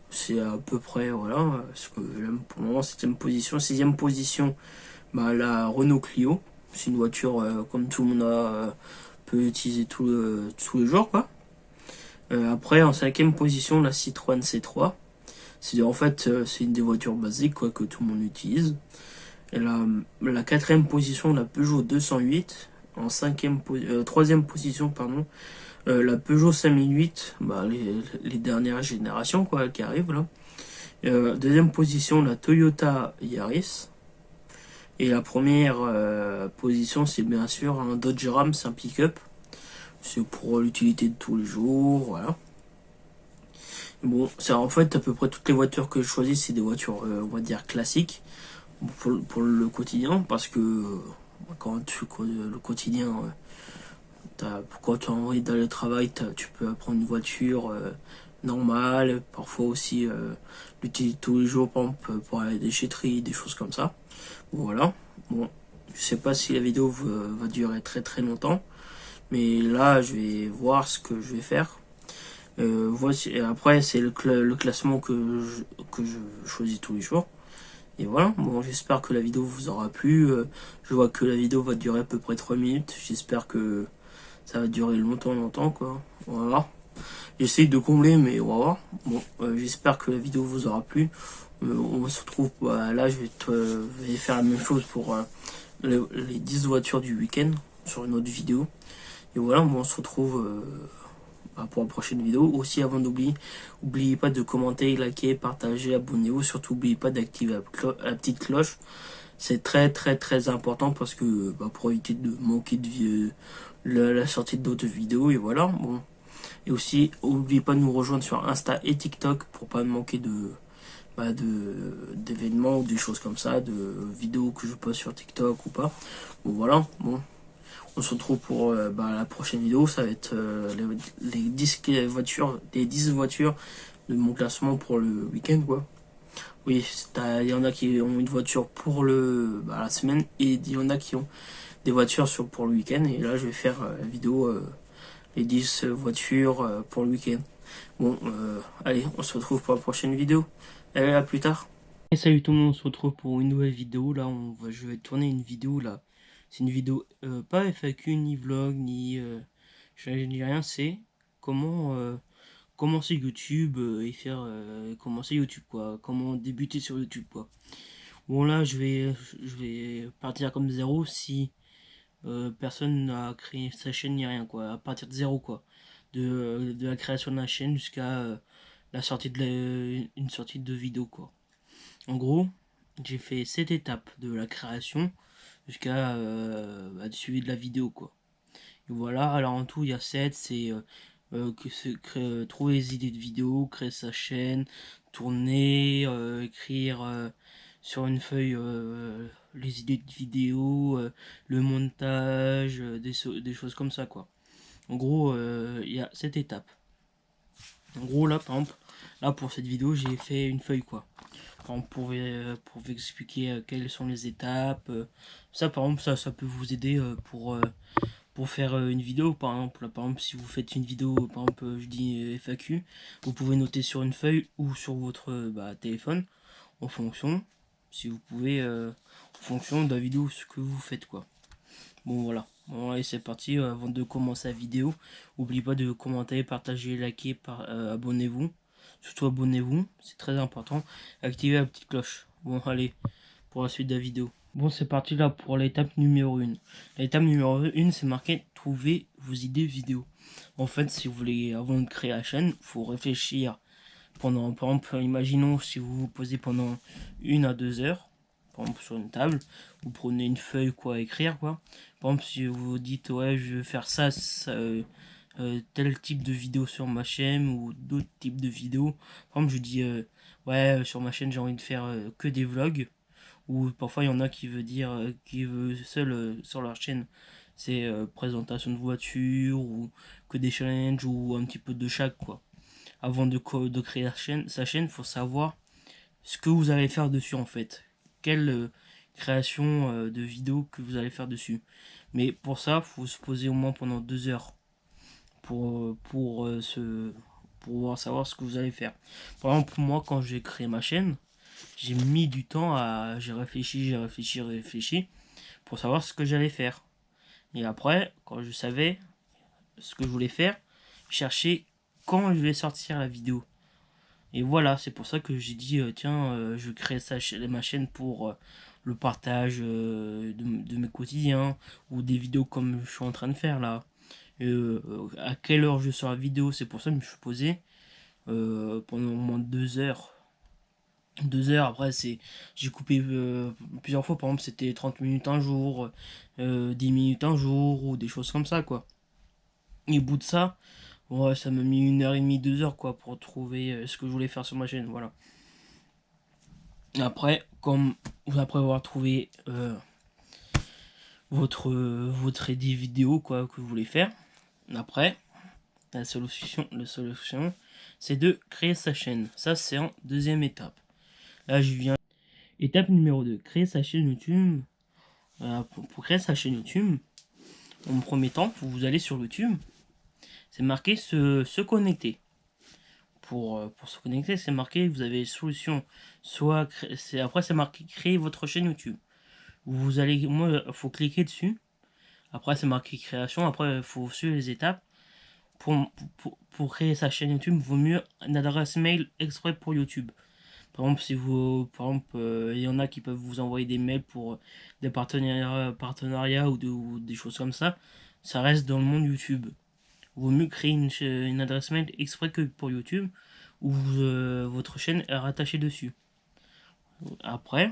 C'est à peu près, voilà, ce que j'aime pour le moment, 7e position. 6e position, la Renault Clio. C'est une voiture comme tout le monde peut utiliser tous les jours, quoi. Après, en cinquième position, la Citroën C3. En fait, c'est une des voitures basiques, quoi, que tout le monde utilise. Et la quatrième position, la Peugeot 208. En troisième position, pardon, la Peugeot 5008, bah, les dernières générations, quoi, qui arrivent, là. Deuxième position, la Toyota Yaris. Et la première position, c'est bien sûr un Dodge Ram, c'est un pick-up. C'est pour l'utilité de tous les jours, voilà. Bon, c'est en fait à peu près toutes les voitures que je choisis, c'est des voitures, on va dire, classiques pour le quotidien, parce que quand le quotidien, quand tu as envie d'aller au travail, tu peux prendre une voiture normale, parfois aussi l'utiliser tous les jours, par exemple, pour aller à la déchetterie, des choses comme ça. Voilà. Bon, je sais pas si la vidéo va durer très très longtemps, mais là je vais voir ce que je vais faire. Voici, après c'est le classement que je choisis tous les jours. Et voilà, bon, j'espère que la vidéo vous aura plu. Je vois que la vidéo va durer à peu près 3 minutes. J'espère que ça va durer longtemps, quoi. Voilà. J'essaye de combler, mais on va voir. Bon, j'espère que la vidéo vous aura plu. On se retrouve, là vais faire la même chose pour les 10 voitures du week-end sur une autre vidéo. Et voilà, bon, on se retrouve pour la prochaine vidéo. Aussi, avant d'oublier, n'oubliez pas de commenter, liker, partager, abonnez-vous. Surtout, n'oubliez pas d'activer la petite cloche. C'est très important parce que pour éviter de manquer de la sortie d'autres vidéos. Et voilà, bon. Et aussi, n'oubliez pas de nous rejoindre sur Insta et TikTok pour pas manquer d'événements ou des choses comme ça, de vidéos que je poste sur TikTok ou pas. Bon voilà, bon. On se retrouve pour la prochaine vidéo, ça va être les 10 voitures, les 10 voitures de mon classement pour le week-end, quoi. Oui, il y en a qui ont une voiture pour la semaine et il y en a qui ont des voitures pour le week-end. Et là, je vais faire la vidéo les 10 voitures pour le week-end. Bon, allez, on se retrouve pour la prochaine vidéo. Allez, à plus tard. Et salut tout le monde, on se retrouve pour une nouvelle vidéo. Là, je vais tourner une vidéo là. C'est une vidéo pas FAQ, ni vlog, ni rien. C'est comment commencer YouTube et faire commencer YouTube, quoi. Comment débuter sur YouTube, quoi. Bon, là, je vais partir comme zéro si personne n'a créé sa chaîne ni rien, quoi. À partir de zéro, quoi. De la création de la chaîne jusqu'à la sortie une sortie de vidéo, quoi. En gros, j'ai fait 7 étapes de la création jusqu'à du suivi de la vidéo, quoi. Et voilà, alors en tout il y a 7, c'est trouver les idées de vidéo, créer sa chaîne, tourner, écrire sur une feuille les idées de vidéo, le montage, des choses comme ça, quoi. En gros, il y a 7 étapes. En gros, là, par exemple, là pour cette vidéo, j'ai fait une feuille, quoi. Par exemple, pour vous expliquer quelles sont les étapes. Ça, par exemple, ça peut vous aider pour faire une vidéo. Par exemple, si vous faites une vidéo, par exemple, je dis FAQ, vous pouvez noter sur une feuille ou sur votre téléphone, en fonction, si vous pouvez, en fonction de la vidéo, ce que vous faites, quoi. Bon, voilà. Bon, allez, c'est parti. Avant de commencer la vidéo, n'oubliez pas de commenter, partager, liker, abonnez-vous. Surtout abonnez-vous, c'est très important. Activez la petite cloche. Bon, allez, pour la suite de la vidéo. Bon, c'est parti là pour l'étape numéro 1. L'étape numéro 1, c'est marqué trouver vos idées vidéo. En fait, si vous voulez, avant de créer la chaîne, il faut réfléchir pendant, par exemple, imaginons si vous vous posez pendant 1 à 2 heures, par exemple sur une table, vous prenez une feuille, quoi, à écrire, quoi. Par exemple, si vous vous dites, ouais, je vais faire tel type de vidéo sur ma chaîne ou d'autres types de vidéos. Par exemple, je dis, ouais, sur ma chaîne, j'ai envie de faire que des vlogs. Ou parfois, il y en a qui veut dire, qui veut seul sur leur chaîne, c'est présentation de voiture ou que des challenges ou un petit peu de chaque, quoi. Avant de créer sa chaîne, il faut savoir ce que vous allez faire dessus, en fait. Quelle création de vidéo que vous allez faire dessus. Mais pour ça, il faut se poser au moins pendant 2 heures pour pouvoir savoir ce que vous allez faire. Par exemple, moi, quand j'ai créé ma chaîne, j'ai mis du temps j'ai réfléchi pour savoir ce que j'allais faire. Et après, quand je savais, ce que je voulais faire, chercher quand je vais sortir la vidéo. Et voilà, c'est pour ça que j'ai dit, tiens, je crée ma chaîne pour le partage de mes quotidiens, ou des vidéos comme je suis en train de faire là. À quelle heure je sors la vidéo, c'est pour ça que je me suis posé pendant au moins 2 heures. 2 heures, après j'ai coupé plusieurs fois, par exemple c'était 30 minutes un jour, 10 minutes un jour, ou des choses comme ça quoi. Et au bout de ça, ouais, ça m'a mis 1 heure et demie, 2 heures quoi, pour trouver ce que je voulais faire sur ma chaîne, voilà. Après, après avoir trouvé votre idée vidéo quoi que vous voulez faire, après la solution c'est de créer sa chaîne. Ça c'est en deuxième étape. Là je viens. Étape numéro 2, créer sa chaîne YouTube. Pour créer sa chaîne YouTube, en premier temps, vous allez sur YouTube, c'est marqué se connecter. Pour se connecter, c'est marqué, vous avez solution, après c'est marqué créer votre chaîne YouTube. Vous allez, moi, faut cliquer dessus. Après c'est marqué création. Après il faut suivre les étapes. Pour créer sa chaîne YouTube, il vaut mieux une adresse mail exprès pour YouTube. Par exemple, il y en a qui peuvent vous envoyer des mails pour des partenariats ou des choses comme ça. Ça reste dans le monde YouTube. Il vaut mieux créer une adresse mail exprès que pour YouTube, où votre chaîne est rattachée dessus. Après,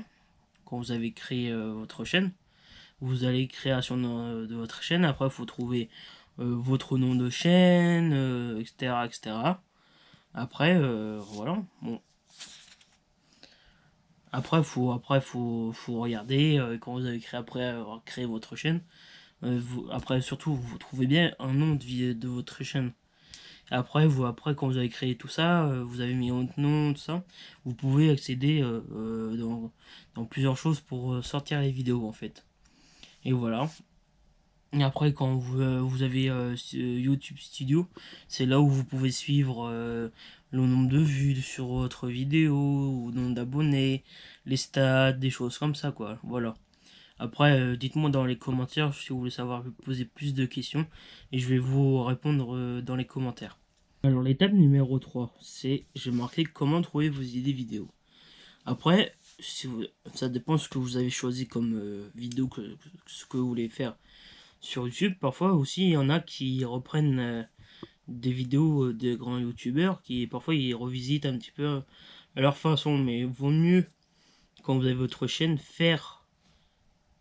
quand vous avez créé votre chaîne, vous allez création de votre chaîne. Après, il faut trouver votre nom de chaîne, etc., etc. Après, voilà. Bon. Faut regarder quand vous avez créé, après avoir créé votre chaîne. Après, surtout, vous trouvez bien un nom de votre chaîne. Après, quand vous avez créé tout ça, vous avez mis votre nom, tout ça, vous pouvez accéder dans plusieurs choses pour sortir les vidéos, en fait. Et voilà. Et après, quand vous avez YouTube Studio, c'est là où vous pouvez suivre le nombre de vues sur votre vidéo, ou le nombre d'abonnés, les stats, des choses comme ça, quoi. Voilà. Après, dites-moi dans les commentaires si vous voulez savoir poser plus de questions, et je vais vous répondre dans les commentaires. Alors, l'étape numéro 3, c'est j'ai marqué comment trouver vos idées vidéo. Après, ça dépend de ce que vous avez choisi comme vidéo, ce que vous voulez faire sur YouTube. Parfois aussi, il y en a qui reprennent des vidéos de grands youtubeurs, qui parfois ils revisitent un petit peu à leur façon, mais il vaut mieux, quand vous avez votre chaîne, faire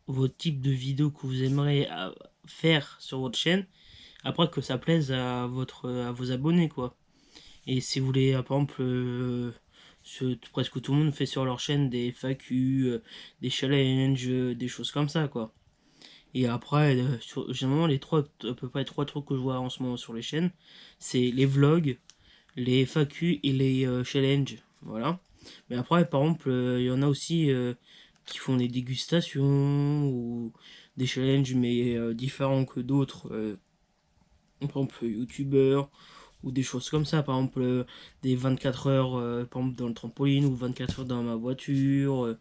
vos types de vidéos que vous aimeriez faire sur votre chaîne, après que ça plaise à vos abonnés quoi. Et si vous voulez, par exemple, presque tout le monde fait sur leur chaîne des FAQ, des challenges, des choses comme ça quoi. Et après, généralement, à peu près trois trucs que je vois en ce moment sur les chaînes, c'est les vlogs, les FAQ et les challenges. Voilà. Mais après, par exemple, il y en a aussi qui font des dégustations ou des challenges, mais différents que d'autres. Par exemple, youtubeurs ou des choses comme ça. Par exemple, des 24 heures par exemple, dans le trampoline, ou 24 heures dans ma voiture,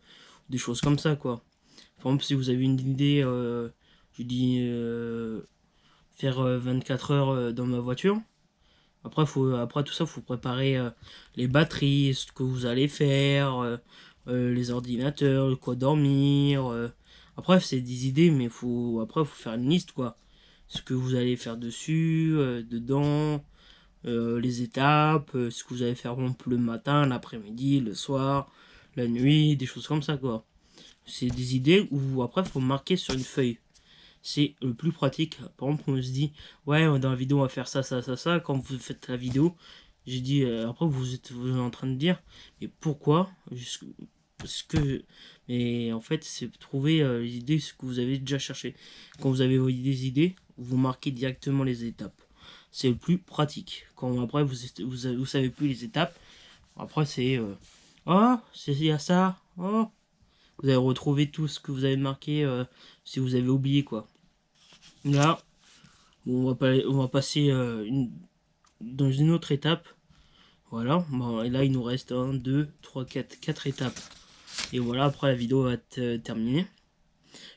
des choses comme ça, quoi. Par exemple, si vous avez une idée, je dis faire 24 heures dans ma voiture. Après tout ça, faut préparer les batteries, ce que vous allez faire, les ordinateurs, quoi dormir. Après, c'est des idées, mais après, faut faire une liste, quoi. Ce que vous allez faire dessus, dedans, les étapes, ce que vous allez faire le matin, l'après-midi, le soir, la nuit, des choses comme ça, quoi. C'est des idées où après, faut marquer sur une feuille. C'est le plus pratique. Par exemple, on se dit, ouais, dans la vidéo, on va faire ça, ça, ça, ça. Quand vous faites la vidéo, j'ai dit, après, vous êtes en train de dire, mais pourquoi parce que, mais en fait, c'est trouver les idées, ce que vous avez déjà cherché. Quand vous avez des idées, vous marquez directement les étapes. C'est le plus pratique. Quand après, vous savez plus les étapes, après, c'est, oh, c'est il y a ça, oh. Vous avez retrouvé tout ce que vous avez marqué si vous avez oublié, quoi. Là, bon, on va passer dans une autre étape. Voilà, bon, et là il nous reste 1, 2, 3, 4 étapes. Et voilà, après la vidéo va être terminée.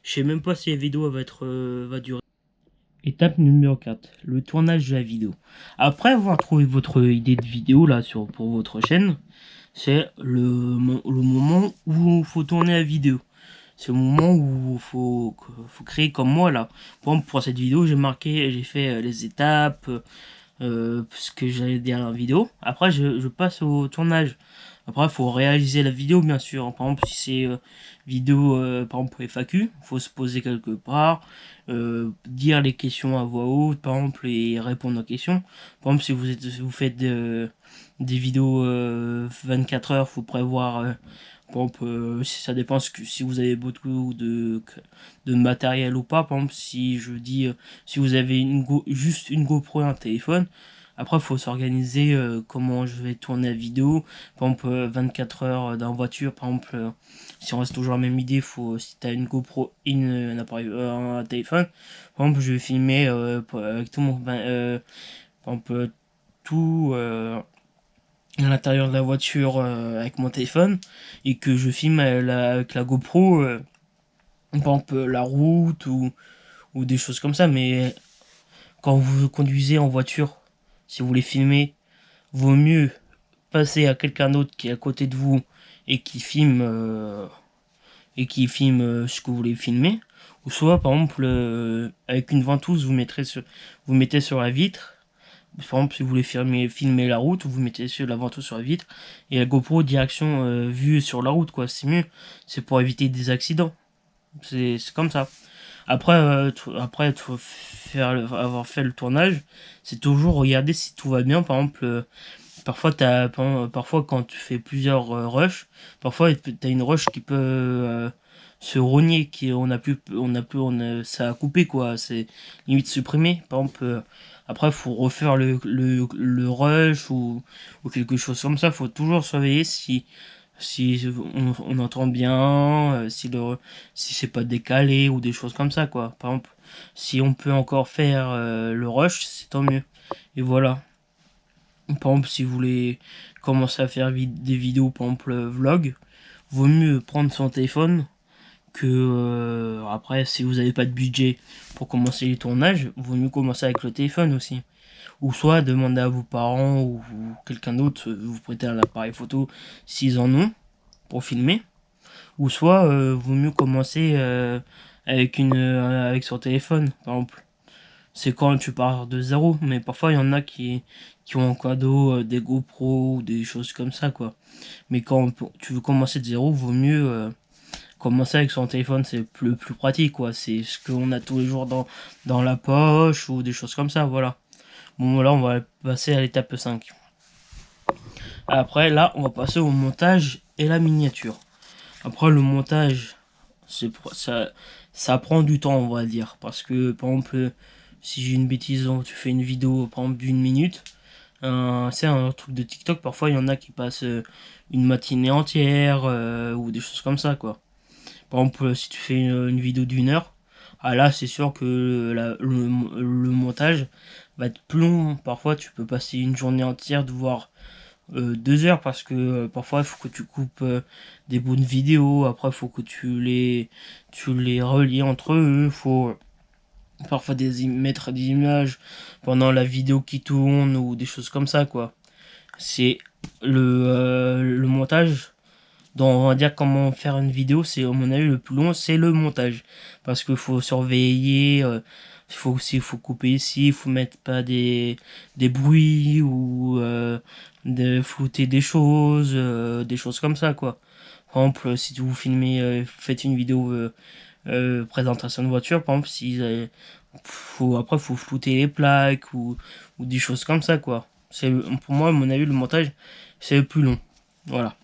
Je sais même pas si la vidéo va durer. Étape numéro 4, le tournage de la vidéo. Après avoir trouvé votre idée de vidéo là pour votre chaîne, c'est le moment où il faut tourner la vidéo. C'est le moment où il faut créer comme moi là. Par exemple, pour cette vidéo, j'ai fait les étapes, ce que j'allais dire dans la vidéo. Après, je passe au tournage. Après, il faut réaliser la vidéo, bien sûr. Par exemple, si c'est vidéo, par exemple, FAQ, il faut se poser quelque part, dire les questions à voix haute, par exemple, et répondre aux questions. Par exemple, si vous faites des vidéos 24 heures, il faut prévoir, par exemple, si ça dépend si vous avez beaucoup de matériel ou pas. Par exemple, si je dis, si vous avez juste une GoPro et un téléphone, après, il faut s'organiser comment je vais tourner la vidéo. Par exemple, 24 heures dans la voiture. Par exemple, si on reste toujours la même idée, si tu as une GoPro et un appareil, un téléphone, par exemple, je vais filmer avec tout par exemple, tout à l'intérieur de la voiture avec mon téléphone et que je filme avec la GoPro, par exemple, la route ou des choses comme ça. Mais quand vous conduisez en voiture, si vous voulez filmer, vaut mieux passer à quelqu'un d'autre qui est à côté de vous et qui filme ce que vous voulez filmer, ou soit par exemple avec une ventouse vous mettez sur la vitre. Par exemple, si vous voulez filmer la route, vous mettez la ventouse sur la vitre et la GoPro direction vue sur la route, quoi. C'est mieux, c'est pour éviter des accidents. C'est comme ça. Après, avoir fait le tournage, c'est toujours regarder si tout va bien. Par exemple, parfois quand tu fais plusieurs rushs, parfois t'as une rush qui peut se rogner, ça a coupé quoi, c'est limite supprimé. Par exemple, après faut refaire le rush ou quelque chose comme ça. Faut toujours surveiller si on entend bien, si c'est pas décalé ou des choses comme ça quoi. Par exemple, si on peut encore faire le rush, c'est tant mieux. Et voilà. Par exemple, si vous voulez commencer à faire des vidéos, par exemple vlog, vaut mieux prendre son téléphone que après, si vous n'avez pas de budget pour commencer les tournages, vaut mieux commencer avec le téléphone aussi. Ou soit demander à vos parents ou quelqu'un d'autre, vous prêter un appareil photo s'ils en ont pour filmer. Ou soit vaut mieux commencer avec son téléphone, par exemple. C'est quand tu pars de zéro, mais parfois il y en a qui ont en cadeau des GoPro ou des choses comme ça, quoi. Mais quand tu veux commencer de zéro, vaut mieux commencer avec son téléphone, c'est plus pratique, quoi. C'est ce qu'on a tous les jours dans la poche ou des choses comme ça, voilà. Bon, là, on va passer à l'étape 5. Après, là, on va passer au montage et la miniature. Après, le montage, ça prend du temps, on va dire. Parce que, par exemple, si j'ai une bêtise, tu fais une vidéo, par exemple, d'une minute. C'est un truc de TikTok, parfois, il y en a qui passent une matinée entière ou des choses comme ça, quoi. Par exemple, si tu fais une vidéo d'une heure, ah là, c'est sûr que le montage va être plus long. Parfois, tu peux passer une journée entière, voire 2 heures, parce que parfois, il faut que tu coupes des bouts de vidéo. Après, il faut que tu les relies entre eux. Il faut parfois mettre des images pendant la vidéo qui tourne ou des choses comme ça, quoi. C'est le montage. Donc on va dire comment faire une vidéo, c'est à mon avis le plus long, c'est le montage. Parce qu'il faut surveiller, faut couper ici, il faut mettre pas des bruits ou de flouter des choses comme ça quoi. Par exemple, si vous filmez, faites une vidéo présentation de voiture, par exemple, après faut flouter les plaques ou des choses comme ça quoi. Pour moi, à mon avis, le montage, c'est le plus long. Voilà.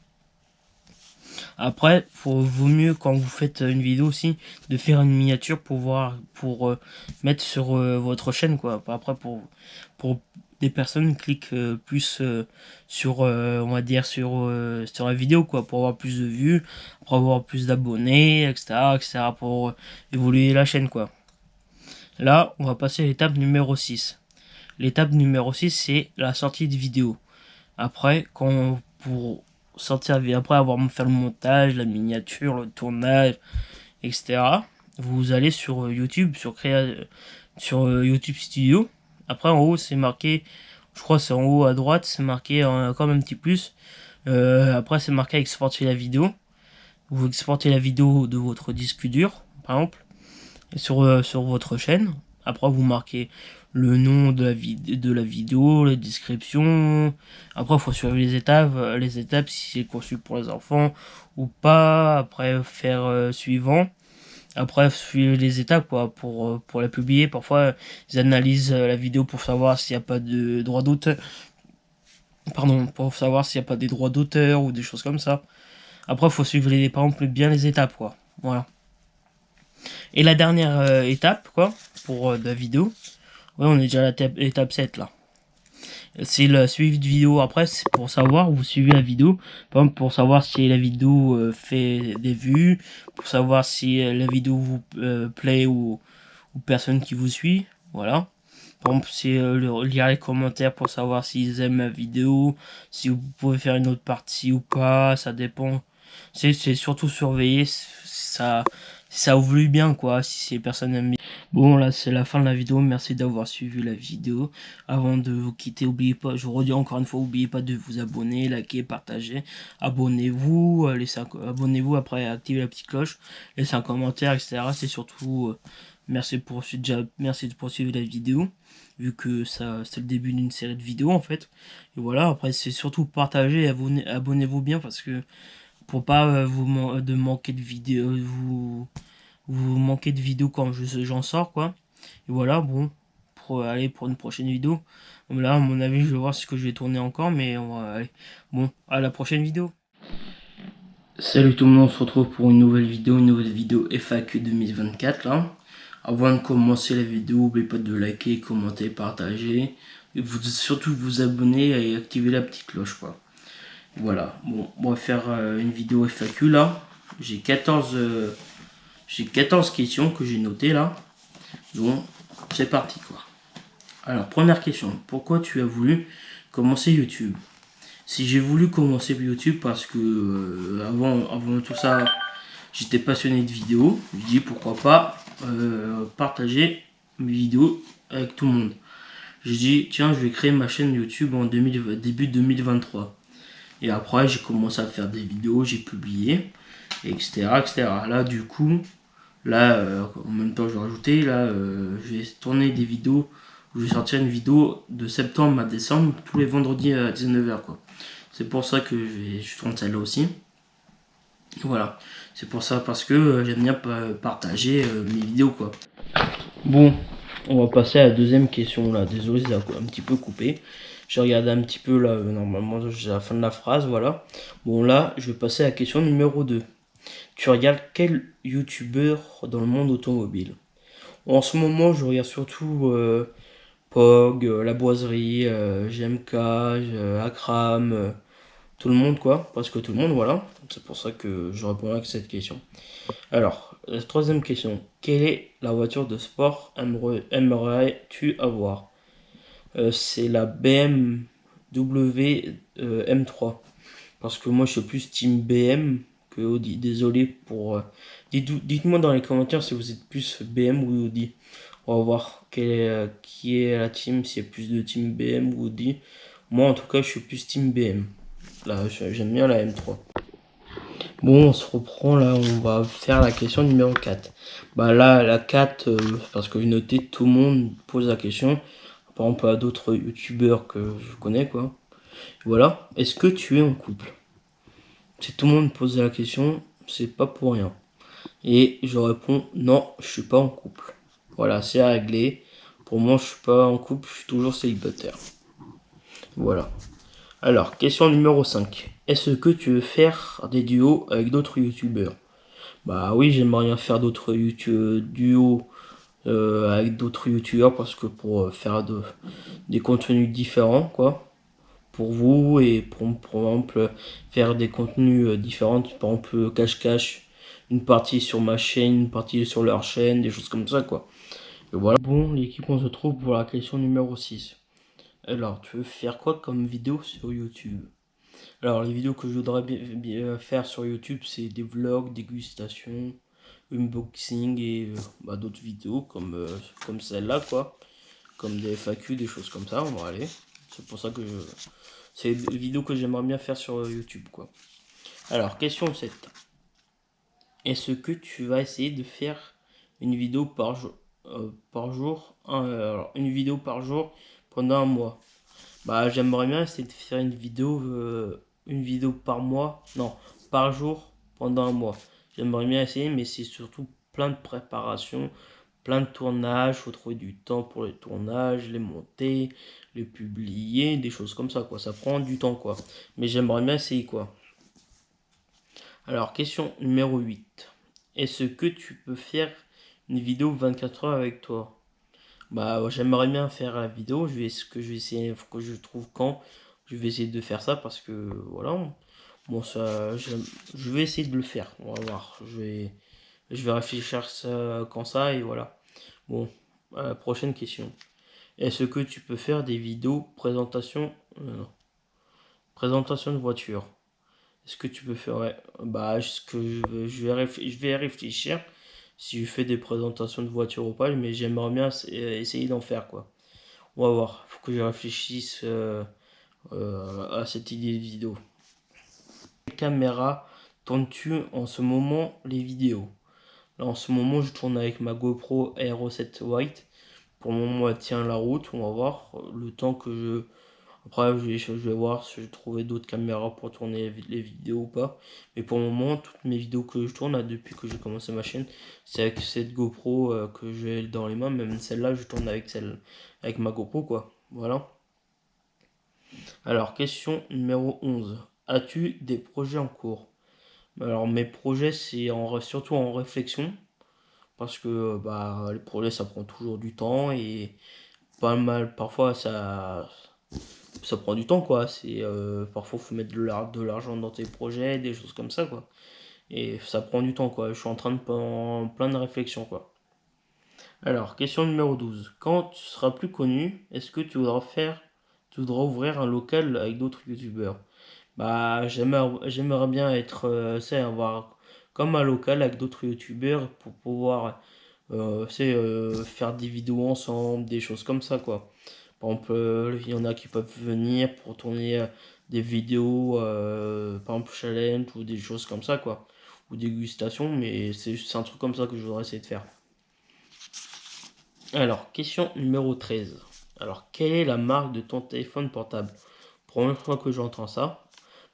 Après, vaut mieux quand vous faites une vidéo aussi de faire une miniature pour mettre sur votre chaîne quoi. Après pour des personnes cliquent plus sur on va dire sur la vidéo quoi pour avoir plus de vues, pour avoir plus d'abonnés, etc. pour évoluer la chaîne quoi. Là, on va passer à l'étape numéro 6. L'étape numéro 6 c'est la sortie de vidéo. Après, pour sortir, après avoir fait le montage, la miniature, le tournage, etc., vous allez sur YouTube, sur YouTube Studio. Après en haut c'est marqué, je crois c'est en haut à droite, c'est marqué comme un petit plus. Après c'est marqué exporter la vidéo. Vous exportez la vidéo de votre disque dur par exemple sur votre chaîne. Après vous marquez le nom de la vidéo, la description. Après il faut suivre les étapes si c'est conçu pour les enfants ou pas. Après faire suivant. Après suivre les étapes quoi pour la publier. Parfois ils analysent la vidéo pour savoir s'il n'y a pas de droit d'auteur. Pardon, pour savoir s'il n'y a pas des droits d'auteur ou des choses comme ça. Après il faut suivre par exemple bien les étapes quoi. Voilà. Et la dernière étape, quoi, pour la vidéo, ouais, on est déjà à l'étape 7 là. C'est le suivi de vidéo. Après, c'est pour savoir, vous suivez la vidéo, par exemple, pour savoir si la vidéo fait des vues, pour savoir si la vidéo vous plaît ou personne qui vous suit, voilà. Par exemple, c'est lire les commentaires pour savoir s'ils aiment la vidéo, si vous pouvez faire une autre partie ou pas, ça dépend. C'est surtout surveiller ça, si ça évolue bien, quoi, si les personnes aiment bien. Bon, là, c'est la fin de la vidéo. Merci d'avoir suivi la vidéo. Avant de vous quitter, oubliez pas, je redis encore une fois, n'oubliez pas de vous abonner, liker, partager. Abonnez-vous, abonnez-vous, après activez la petite cloche, laissez un commentaire, etc. C'est surtout... merci de poursuivre la vidéo, vu que ça c'est le début d'une série de vidéos en fait. Et voilà, après c'est surtout partager et abonnez-vous bien parce que pour pas de manquer de vidéos, vous manquez de vidéos quand j'en sors quoi. Et voilà, bon, pour aller pour une prochaine vidéo. Là, à mon avis, je vais voir ce que je vais tourner encore, mais on va aller. Bon, à la prochaine vidéo. Salut tout le monde, on se retrouve pour une nouvelle vidéo FAQ 2024 là. Avant de commencer la vidéo, n'oubliez pas de liker, commenter, partager. Et surtout vous abonner et activer la petite cloche quoi. Voilà, bon, on va faire une vidéo FAQ là. J'ai 14 questions que j'ai notées là. Donc, c'est parti quoi. Alors, première question, pourquoi tu as voulu commencer YouTube? Si j'ai voulu commencer YouTube parce que avant tout ça, j'étais passionné de vidéos. Je dis pourquoi pas partager mes vidéos avec tout le monde. Je dis tiens, je vais créer ma chaîne YouTube en début 2023. Et après, j'ai commencé à faire des vidéos, j'ai publié, etc., etc. Là, du coup, là, en même temps, je vais rajouter, là, je vais tourner des vidéos, je vais sortir une vidéo de septembre à décembre, tous les vendredis à 19h, quoi. C'est pour ça que je tourne celle-là aussi. Voilà, c'est pour ça, parce que j'aime bien partager mes vidéos, quoi. Bon, on va passer à la deuxième question, là. Désolé, ça a un petit peu coupé. J'ai regardé un petit peu, là, normalement, j'ai la fin de la phrase, voilà. Bon, là, je vais passer à la question numéro 2. Tu regardes quel youtubeur dans le monde automobile? En ce moment, je regarde surtout Pog, La Boiserie, GMK, Akram, tout le monde quoi, parce que tout le monde, voilà. C'est pour ça que je réponds à cette question. Alors, la troisième question. Quelle est la voiture de sport aimerais-tu avoir? C'est la BMW M3. Parce que moi, je suis plus team BM que Audi. Désolé pour... dites-moi dans les commentaires si vous êtes plus BM ou Audi. On va voir qui est la team, s'il y a plus de team BM ou Audi. Moi, en tout cas, je suis plus team BM. Là, j'aime bien la M3. Bon, on se reprend là, on va faire la question numéro 4. Bah là, la 4, parce que j'ai noté, tout le monde pose la question. Par exemple, à d'autres youtubeurs que je connais, quoi. Voilà. Est-ce que tu es en couple? Si tout le monde pose la question, c'est pas pour rien. Et je réponds, non, je suis pas en couple. Voilà, c'est réglé. Pour moi, je suis pas en couple, je suis toujours célibataire. Voilà. Alors, question numéro 5. Est-ce que tu veux faire des duos avec d'autres youtubeurs? Bah oui, j'aimerais bien faire d'autres duos avec d'autres youtubeurs parce que pour faire des contenus différents, quoi. Pour vous et pour exemple faire des contenus différents, par exemple cache-cache, une partie sur ma chaîne, une partie sur leur chaîne, des choses comme ça, quoi. Et voilà. Bon, l'équipe, on se trouve pour la question numéro 6. Alors, tu veux faire quoi comme vidéo sur YouTube? Alors, les vidéos que je voudrais bien faire sur YouTube, c'est des vlogs, dégustations, unboxing et d'autres vidéos comme celle-là, quoi. Comme des FAQ, des choses comme ça. Bon, allez. C'est pour ça que c'est des vidéos que j'aimerais bien faire sur YouTube, quoi. Alors, question 7. Est-ce que tu vas essayer de faire une vidéo par jour alors, une vidéo par jour pendant un mois? Bah, j'aimerais bien essayer de faire une vidéo par mois, non, par jour pendant un mois. J'aimerais bien essayer, mais c'est surtout plein de préparation, plein de tournages, faut trouver du temps pour les tournages, les monter, les publier, des choses comme ça, quoi. Ça prend du temps, quoi. Mais j'aimerais bien essayer, quoi. Alors, question numéro 8. Est-ce que tu peux faire une vidéo 24 heures avec toi? Bah, j'aimerais bien faire la vidéo. Je vais essayer, faut que je trouve quand. Je vais essayer de faire ça parce que voilà. Bon, je vais essayer de le faire. On va voir. Je vais réfléchir ça quand ça et voilà. Bon, prochaine question. Est-ce que tu peux faire des vidéos présentation de voiture? Est-ce que tu peux faire, ouais, bah, je vais réfléchir si je fais des présentations de voiture ou pas, mais j'aimerais bien essayer d'en faire, quoi. On va voir, faut que je réfléchisse à cette idée de vidéo. Quelle caméra tournes-tu en ce moment les vidéos? Là, en ce moment, je tourne avec ma GoPro Hero 7 White. Pour le moment, elle tient la route, on va voir le temps que je... Après, je vais voir si je trouvais d'autres caméras pour tourner les vidéos ou pas. Mais pour le moment, toutes mes vidéos que je tourne, là, depuis que j'ai commencé ma chaîne, c'est avec cette GoPro que j'ai dans les mains. Même celle-là, je tourne avec ma GoPro, quoi. Voilà. Alors, question numéro 11. As-tu des projets en cours? Alors, mes projets, surtout en réflexion. Parce que bah, les projets, ça prend toujours du temps et pas mal. Parfois, ça prend du temps, quoi. Parfois, il faut mettre de l'argent dans tes projets, des choses comme ça, quoi. Et ça prend du temps, quoi. Je suis en train de plein de réflexions, quoi. Alors, question numéro 12. Quand tu seras plus connu, est-ce que tu voudras ouvrir un local avec d'autres youtubeurs? Bah, j'aimerais bien avoir comme un local avec d'autres youtubeurs pour pouvoir, faire des vidéos ensemble, des choses comme ça, quoi. Par exemple, il y en a qui peuvent venir pour tourner des vidéos, par exemple challenge ou des choses comme ça, quoi. Ou dégustation, mais c'est un truc comme ça que je voudrais essayer de faire. Alors, question numéro 13. Alors, quelle est la marque de ton téléphone portable? Première fois que j'entends ça.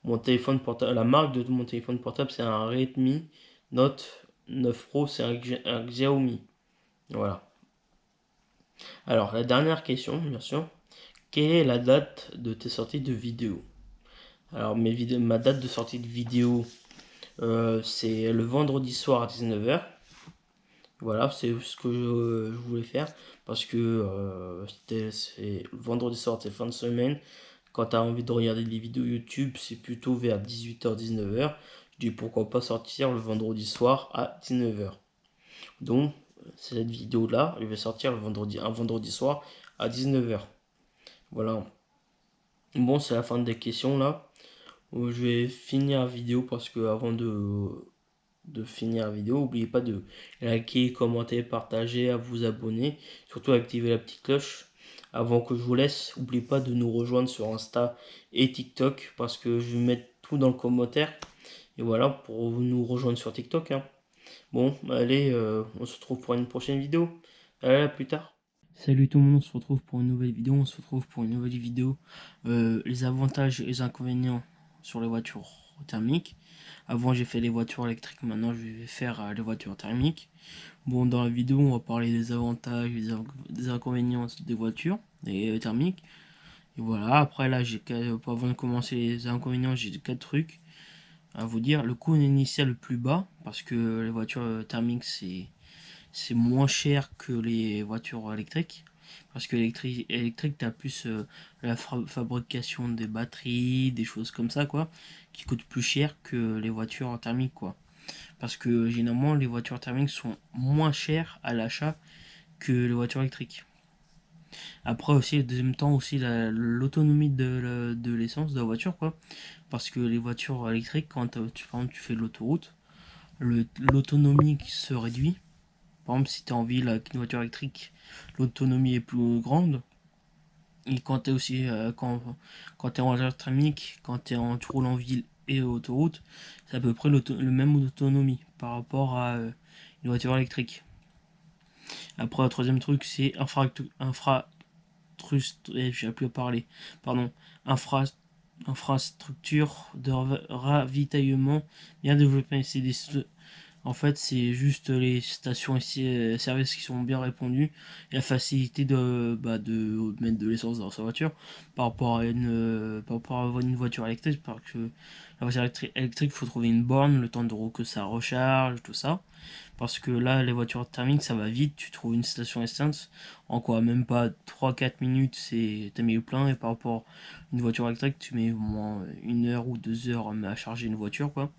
Mon téléphone portable, la marque de mon téléphone portable, c'est un Redmi Note 9 Pro, c'est un Xiaomi. Voilà. Alors, la dernière question, bien sûr. Quelle est la date de tes sorties de vidéos? Alors, ma date de sortie de vidéo, c'est le vendredi soir à 19h. Voilà, c'est ce que je voulais faire. Parce que c'est le vendredi soir, c'est fin de semaine. Quand tu as envie de regarder des vidéos YouTube, c'est plutôt vers 18h, 19h. Je dis pourquoi pas sortir le vendredi soir à 19h. Donc, cette vidéo-là, elle va sortir un vendredi soir à 19h. Voilà. Bon, c'est la fin des questions là. Je vais finir la vidéo parce que avant de finir la vidéo, n'oubliez pas de liker, commenter, partager, à vous abonner, surtout activer la petite cloche. Avant que je vous laisse, n'oubliez pas de nous rejoindre sur Insta et TikTok parce que je vais mettre tout dans le commentaire. Et voilà, pour nous rejoindre sur TikTok, hein. Bon, allez, on se retrouve pour une prochaine vidéo. Allez, à plus tard. Salut tout le monde, on se retrouve pour une nouvelle vidéo. On se retrouve pour une nouvelle vidéo. Les avantages et les inconvénients sur les voitures thermiques. Avant, j'ai fait les voitures électriques. Maintenant, je vais faire les voitures thermiques. Bon, dans la vidéo, on va parler des avantages et des inconvénients des voitures thermiques. Et voilà, après là, avant de commencer les inconvénients, j'ai 4 trucs à vous dire. Le coût initial le plus bas, parce que les voitures thermiques, c'est moins cher que les voitures électriques. Parce que électrique, tu as plus la fabrication des batteries, des choses comme ça, quoi, qui coûtent plus cher que les voitures thermiques, quoi. Parce que généralement, les voitures thermiques sont moins chères à l'achat que les voitures électriques. Après aussi, le deuxième temps, aussi l'autonomie de l'essence de la voiture, quoi. Parce que les voitures électriques, quand par exemple, tu fais de l'autoroute, l'autonomie qui se réduit. Par exemple, si tu es en ville avec une voiture électrique, l'autonomie est plus grande. Et quand tu es aussi quand tu es en voiture thermique, tu roules en ville et autoroute, c'est à peu près le même autonomie par rapport à une voiture électrique. Après, le troisième truc, c'est j'ai plus à parler. Pardon, infrastructure de ravitaillement bien développée. En fait, c'est juste les stations et services qui sont bien répondus et la facilité de mettre de l'essence dans sa voiture par rapport à une voiture électrique. Parce que la voiture électrique, il faut trouver une borne, le temps que ça recharge, tout ça. Parce que là, les voitures thermiques, ça va vite. Tu trouves une station essence en quoi même pas 3-4 minutes, t'as mis le plein. Et par rapport à une voiture électrique, tu mets au moins 1 heure ou 2 heures à charger une voiture, quoi.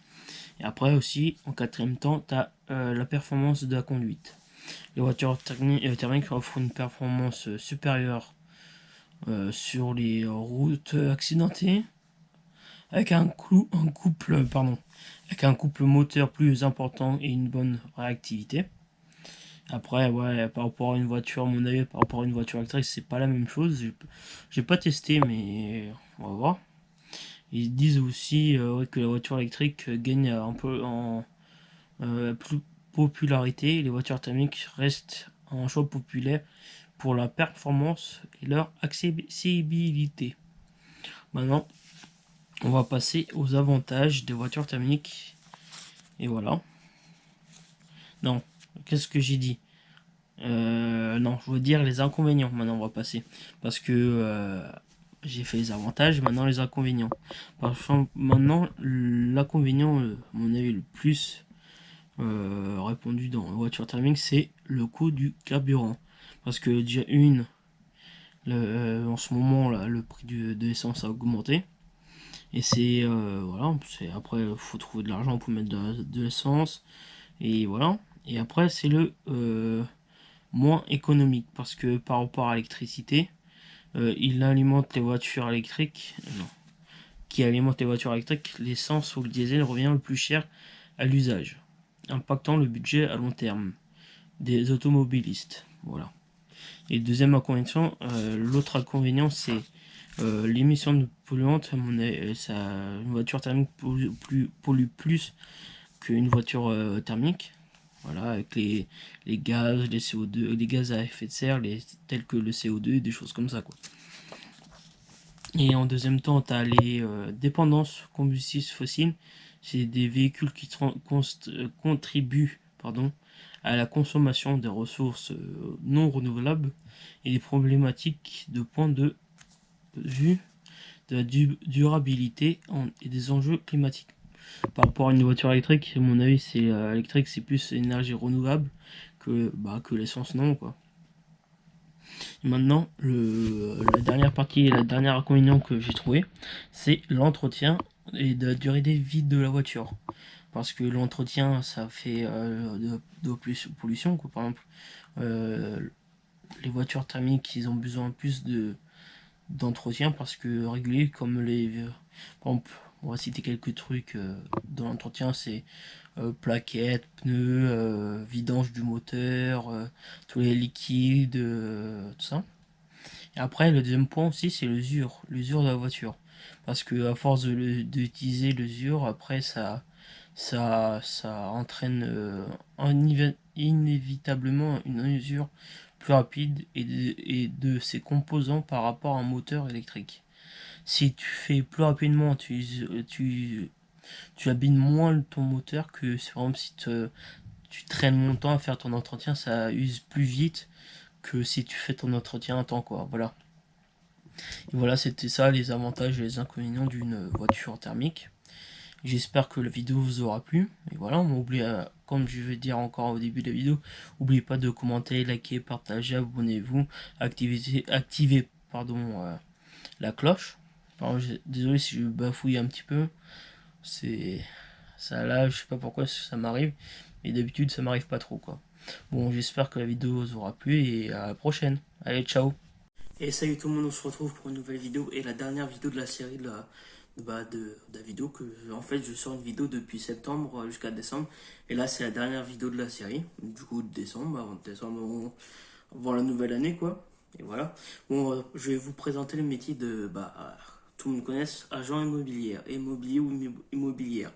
Et après aussi, en quatrième temps, tu as la performance de la conduite. Les voitures thermiques offrent une performance supérieure sur les routes accidentées, avec avec un couple moteur plus important et une bonne réactivité. Après, ouais, par rapport à une voiture, à mon avis, par rapport à une voiture électrique, c'est pas la même chose. J'ai pas testé, mais on va voir. Ils disent aussi ouais, que la voiture électrique gagne un peu en plus popularité. Les voitures thermiques restent un choix populaire pour la performance et leur accessibilité. Maintenant, on va passer aux avantages des voitures thermiques. Et voilà. Non, qu'est-ce que j'ai dit Non, je veux dire les inconvénients. Maintenant, on va passer. Parce que j'ai fait les avantages, maintenant les inconvénients. Maintenant, l'inconvénient, à mon avis, le plus répondu dans les voitures thermiques, c'est le coût du carburant. Parce que déjà en ce moment, là, le prix de l'essence a augmenté. Et c'est voilà, après il faut trouver de l'argent pour mettre de l'essence. Et voilà. Et après c'est le moins économique parce que par rapport à l'électricité, il alimente les voitures électriques. Non, qui alimente les voitures électriques, l'essence ou le diesel revient le plus cher à l'usage, impactant le budget à long terme des automobilistes. Voilà. Et deuxième inconvénient, l'autre inconvénient, c'est l'émission de polluantes. Une voiture thermique pollue plus qu'une voiture thermique. Voilà, avec les gaz, les CO2, les gaz à effet de serre, tels que le CO2, des choses comme ça, quoi. Et en deuxième temps, tu as les dépendances combustibles fossiles. C'est des véhicules qui contribuent à la consommation des ressources non renouvelables et des problématiques de point de vue de la durabilité et des enjeux climatiques. Par rapport à une voiture électrique, à mon avis, c'est plus énergie renouvelable que l'essence, non, quoi. Et maintenant, la dernière partie et la dernière inconvénient que j'ai trouvé, c'est l'entretien et de la durée de vie de la voiture. Parce que l'entretien, ça fait de pollution, quoi. Par exemple, euh, les voitures thermiques, ils ont besoin plus d'entretien parce que régulier, comme par exemple, on va citer quelques trucs dans l'entretien, c'est plaquettes, pneus, vidange du moteur, tous les liquides, tout ça. Et après, le deuxième point aussi, c'est l'usure de la voiture. Parce que à force d'utiliser l'usure, après, ça entraîne inévitablement une usure plus rapide et de ses composants par rapport à un moteur électrique. Si tu fais plus rapidement, tu abîmes moins ton moteur que par exemple si tu traînes longtemps à faire ton entretien, ça use plus vite que si tu fais ton entretien à temps, quoi. Voilà. Et voilà, c'était ça les avantages et les inconvénients d'une voiture thermique. J'espère que la vidéo vous aura plu. Et voilà, comme je vais dire encore au début de la vidéo, n'oubliez pas de commenter, liker, partager, abonnez-vous, activez la cloche. Alors, désolé si je bafouille un petit peu. C'est ça là, je sais pas pourquoi ça m'arrive, mais d'habitude ça m'arrive pas trop, quoi. Bon, j'espère que la vidéo vous aura plu et à la prochaine. Allez, ciao. Et salut tout le monde, on se retrouve pour une nouvelle vidéo et la dernière vidéo de la série de la vidéo que en fait je sors une vidéo depuis septembre jusqu'à décembre, et là c'est la dernière vidéo de la série, du coup de décembre, avant la nouvelle année quoi. Et voilà. Bon, je vais vous présenter le métier de tout le monde connaisse, agent immobilier ou immobilière.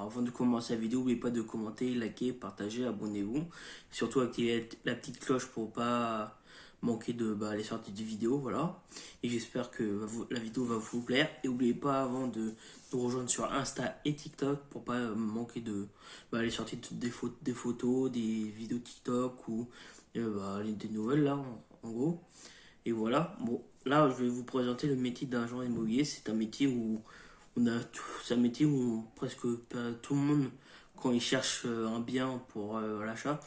Avant de commencer la vidéo, n'oubliez pas de commenter, liker, partager, abonnez-vous. Surtout activez la petite cloche pour pas manquer les sorties de vidéos, voilà. Et j'espère que la vidéo va vous plaire. Et n'oubliez pas avant de nous rejoindre sur Insta et TikTok pour pas manquer les sorties des photos, des vidéos TikTok ou des nouvelles là, en gros. Et voilà. Bon, là je vais vous présenter le métier d'agent immobilier. C'est un métier où c'est un métier où presque tout le monde, quand il cherche un bien pour l'achat,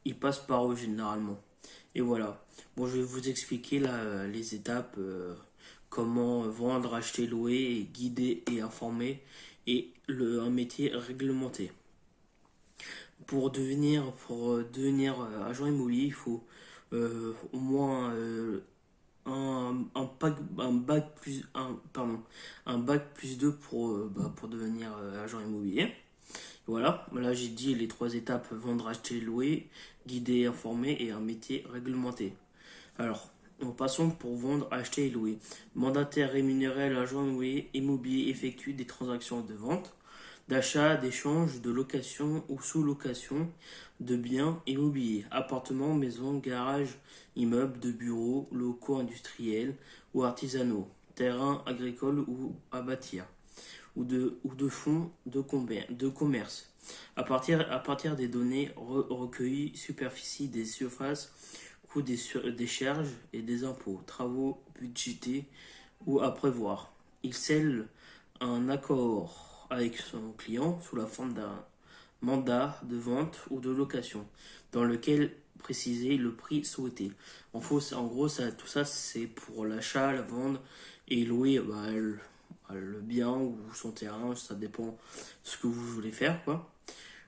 il passe par eux généralement. Et voilà. Bon, je vais vous expliquer là les étapes, comment vendre, acheter, louer, guider et informer, et un métier réglementé. Pour devenir agent immobilier, il faut au moins un bac plus 2 pour devenir agent immobilier. Voilà, là j'ai dit les trois étapes: vendre, acheter, louer, guider, informer et un métier réglementé. Alors, passons pour vendre, acheter et louer. Mandataire rémunéré, l'agent immobilier effectue des transactions de vente, d'achat, d'échange, de location ou sous-location de biens immobiliers, appartements, maisons, garages, immeubles, de bureaux, locaux industriels ou artisanaux, terrains agricoles ou à bâtir, ou de fonds de commerce. À partir des données recueillies, superficie des surfaces, coût des charges et des impôts, travaux budgétés ou à prévoir. Il scelle un accord avec son client sous la forme d'un mandat de vente ou de location, dans lequel préciser le prix souhaité. En gros, tout ça, c'est pour l'achat, la vente et louer le bien ou son terrain, ça dépend de ce que vous voulez faire, quoi.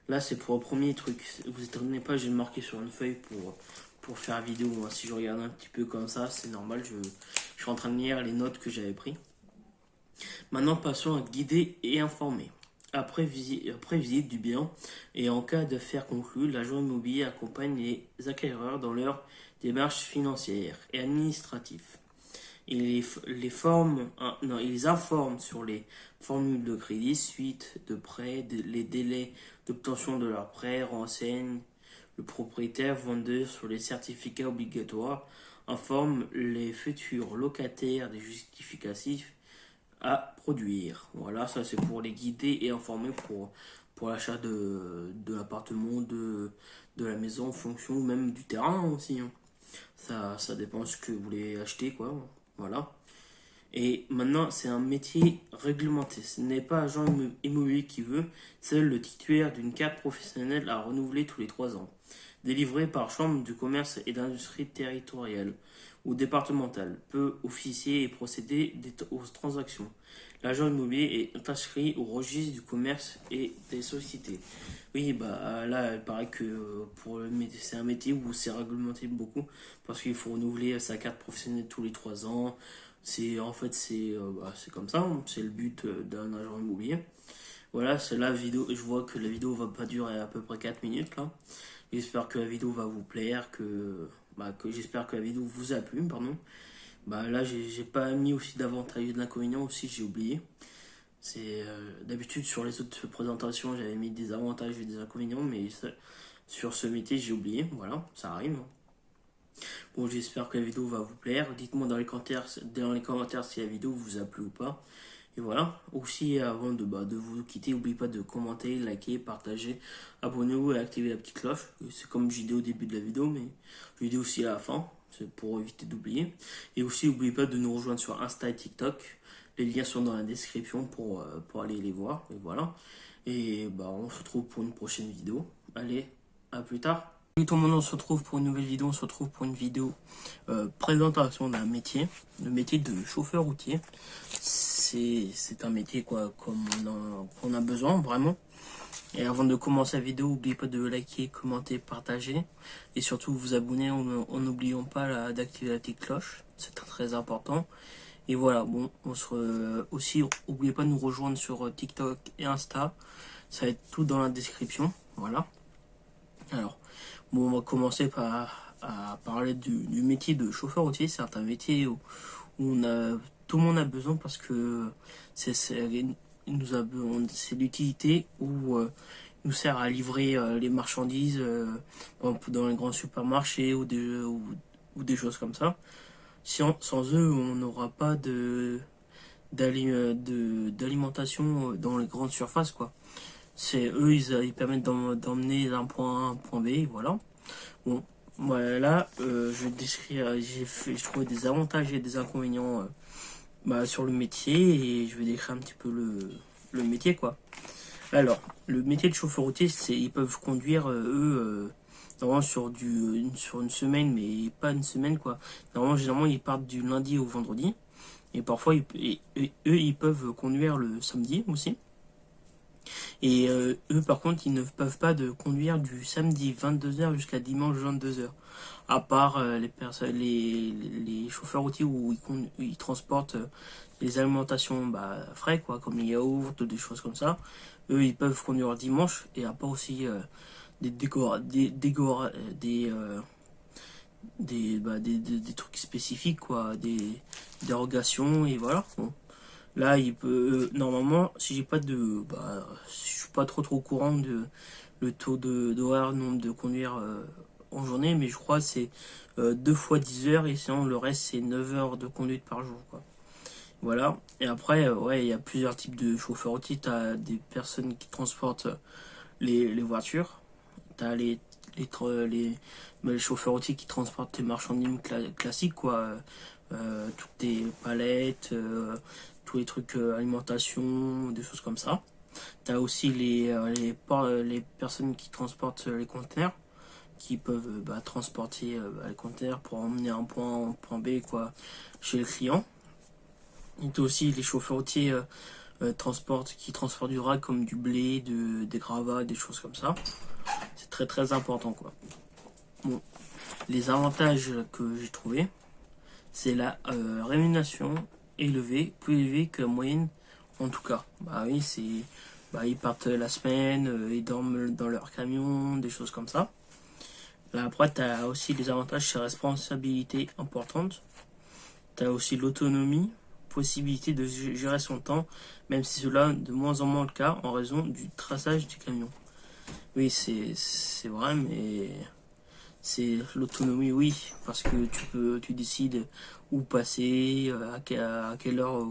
Là, c'est pour le premier truc. Vous étonnez pas, j'ai marqué sur une feuille pour faire vidéo. Moi, si je regarde un petit peu comme ça, c'est normal, je suis en train de lire les notes que j'avais prises. Maintenant, passons à guider et informer. Après visite du bien et en cas d'affaire conclue, l'agent immobilier accompagne les acquéreurs dans leurs démarches financières et administratives. Il les informe sur les formules de crédit, suite de prêt, les délais d'obtention de leur prêt, renseigne le propriétaire vendeur sur les certificats obligatoires, informe les futurs locataires des justificatifs à produire. Voilà, ça c'est pour les guider et informer pour l'achat de l'appartement, de la maison en fonction même du terrain aussi, hein. Ça dépend de ce que vous voulez acheter, quoi. Voilà. Et maintenant, c'est un métier réglementé. Ce n'est pas agent immobilier qui veut, c'est le titulaire d'une carte professionnelle à renouveler tous les 3 ans, délivrée par chambre du commerce et d'industrie territoriale ou départementale, peut officier et procéder aux transactions. L'agent immobilier est inscrit au registre du commerce et des sociétés. Oui, là, il paraît que c'est un métier où c'est réglementé beaucoup parce qu'il faut renouveler sa carte professionnelle tous les 3 ans. C'est comme ça, hein. C'est le but d'un agent immobilier. Voilà, c'est la vidéo. Je vois que la vidéo va pas durer à peu près 4 minutes là. J'espère que la vidéo va vous plaire, j'espère que la vidéo vous a plu, pardon. Là, j'ai pas mis aussi d'avantages et d'inconvénients aussi, j'ai oublié. D'habitude sur les autres présentations, j'avais mis des avantages et des inconvénients, mais sur ce métier, j'ai oublié. Voilà, ça arrive. Bon, j'espère que la vidéo va vous plaire. Dites-moi dans les commentaires si la vidéo vous a plu ou pas. Et voilà. Aussi, avant de vous quitter, n'oubliez pas de commenter, liker, partager, abonnez-vous et activer la petite cloche. C'est comme j'ai dit au début de la vidéo, mais je dis aussi à la fin. C'est pour éviter d'oublier. Et aussi, n'oubliez pas de nous rejoindre sur Insta et TikTok. Les liens sont dans la description pour aller les voir. Et voilà. Et on se retrouve pour une prochaine vidéo. Allez, à plus tard. Et tout le monde, on se retrouve pour une nouvelle vidéo. On se retrouve pour une vidéo présentation d'un métier, le métier de chauffeur routier. C'est un métier qu'on a besoin vraiment. Et avant de commencer la vidéo, n'oubliez pas de liker, commenter, partager et surtout vous abonner en n'oubliant pas d'activer la petite cloche. C'est très important. Et voilà, bon, aussi, n'oubliez pas de nous rejoindre sur TikTok et Insta. Ça va être tout dans la description. Voilà. Alors, bon, on va commencer à parler du métier de chauffeur routier. C'est un métier où tout le monde a besoin parce que c'est l'utilité où il nous sert à livrer les marchandises dans les grands supermarchés ou des choses comme ça. Sans eux, on n'aura pas d'alimentation dans les grandes surfaces, quoi. C'est eux, ils permettent d'emmener d'un point A à un point B, voilà. Bon, voilà, je vais décrire, j'ai trouvé des avantages et des inconvénients sur le métier et je vais décrire un petit peu le métier, quoi. Alors, le métier de chauffeur routier, ils peuvent conduire normalement sur une semaine, mais pas une semaine, quoi. Normalement, généralement, ils partent du lundi au vendredi. Et parfois, eux, ils peuvent conduire le samedi aussi. Et eux, par contre, ils ne peuvent pas conduire du samedi 22h jusqu'à dimanche 22h. À part les chauffeurs routiers où ils transportent les alimentations frais, quoi, comme les yaourts, des choses comme ça. Eux, ils peuvent conduire le dimanche. Et à part aussi des trucs spécifiques, quoi, des dérogations, et voilà. Bon. Là, il peut normalement, si j'ai pas si je suis pas trop au courant de le taux d'horaire, nombre de conduire en journée, mais je crois que c'est 2 fois 10 heures et sinon le reste c'est 9 heures de conduite par jour, quoi. Voilà. Et après, ouais, il y a plusieurs types de chauffeurs routiers. T'as des personnes qui transportent les voitures. T'as les chauffeurs routiers qui transportent les marchandises classiques, quoi. Toutes tes palettes, tous les trucs alimentation, des choses comme ça. T'as aussi les personnes qui transportent les conteneurs, qui peuvent transporter les conteneurs pour emmener un point A en point B, quoi, chez le client. Et t'as aussi les chauffeurs routiers qui transportent du rack comme du blé, des gravats, des choses comme ça. C'est très très important, quoi. Bon, les avantages que j'ai trouvé, c'est la rémunération plus élevée que la moyenne en tout cas. Bah oui, ils partent la semaine, ils dorment dans leur camion, des choses comme ça. Là après, t'as aussi les avantages, c'est responsabilité importante. T'as aussi l'autonomie, possibilité de gérer son temps, même si cela est de moins en moins le cas en raison du traçage du camion. Oui, c'est vrai, mais c'est l'autonomie, oui, parce que tu décides où passer, à quelle heure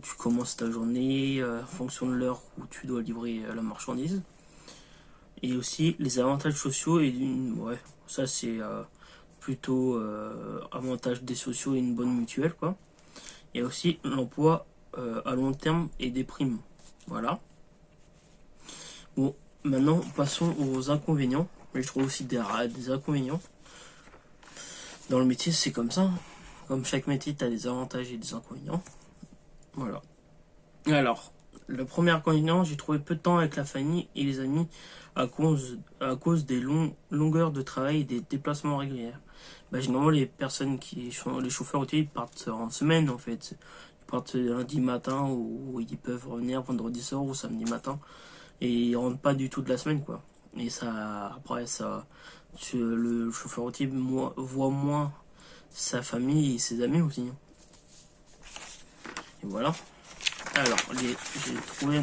tu commences ta journée, en fonction de l'heure où tu dois livrer la marchandise. Et aussi les avantages sociaux ouais, ça c'est plutôt avantage des sociaux et une bonne mutuelle, quoi. Et aussi l'emploi à long terme et des primes. Voilà. Bon, maintenant passons aux inconvénients. Mais je trouve aussi des inconvénients. Dans le métier, c'est comme ça. Comme chaque métier, tu as des avantages et des inconvénients. Voilà. Alors, le premier inconvénient, j'ai trouvé peu de temps avec la famille et les amis à cause des longueurs de travail et des déplacements réguliers. Généralement, les personnes les chauffeurs routiers, ils partent en semaine, en fait. Ils partent lundi matin ou ils peuvent revenir vendredi soir ou samedi matin. Et ils rentrent pas du tout de la semaine, quoi. Et après, le chauffeur routier voit moins sa famille et ses amis aussi. Et voilà. Alors, j'ai trouvé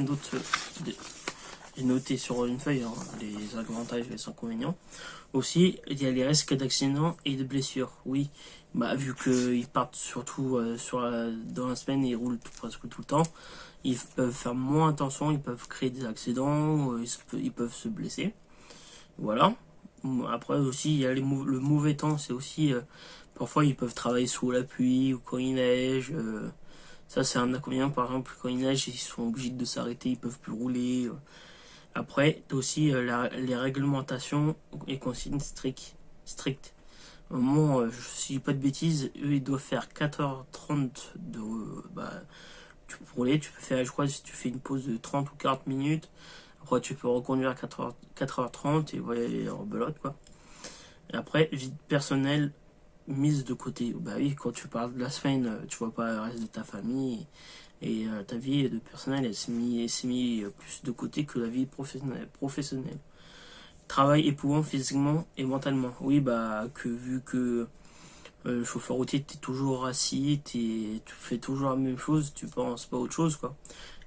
j'ai noté sur une feuille les avantages et les inconvénients. Aussi, il y a les risques d'accidents et de blessures. Oui, vu qu'ils partent surtout dans la semaine et ils roulent presque tout le temps, ils peuvent faire moins attention, ils peuvent créer des accidents, ils peuvent se blesser. Voilà. Après aussi, il y a le mauvais temps, c'est aussi parfois ils peuvent travailler sous la pluie ou quand il neige. Ça c'est un inconvénient, par exemple quand il neige, ils sont obligés de s'arrêter, ils peuvent plus rouler. Après, t'as aussi les réglementations et consignes strictes. Au moment, si je dis pas de bêtises, eux ils doivent faire 4h30 tu peux rouler, tu peux faire, je crois, si tu fais une pause de 30 ou 40 minutes, après tu peux reconduire à 4h30 et voilà, en belote, quoi. Et après, vie personnelle, mise de côté. Bah oui, quand tu parles de la semaine, tu vois pas le reste de ta famille et ta vie de personnelle, elle s'est mis plus de côté que la vie professionnelle. Travail éprouvant physiquement et mentalement. Oui, bah que vu que le chauffeur routier, t'es toujours assis, tu fais toujours la même chose, tu penses pas à autre chose, quoi.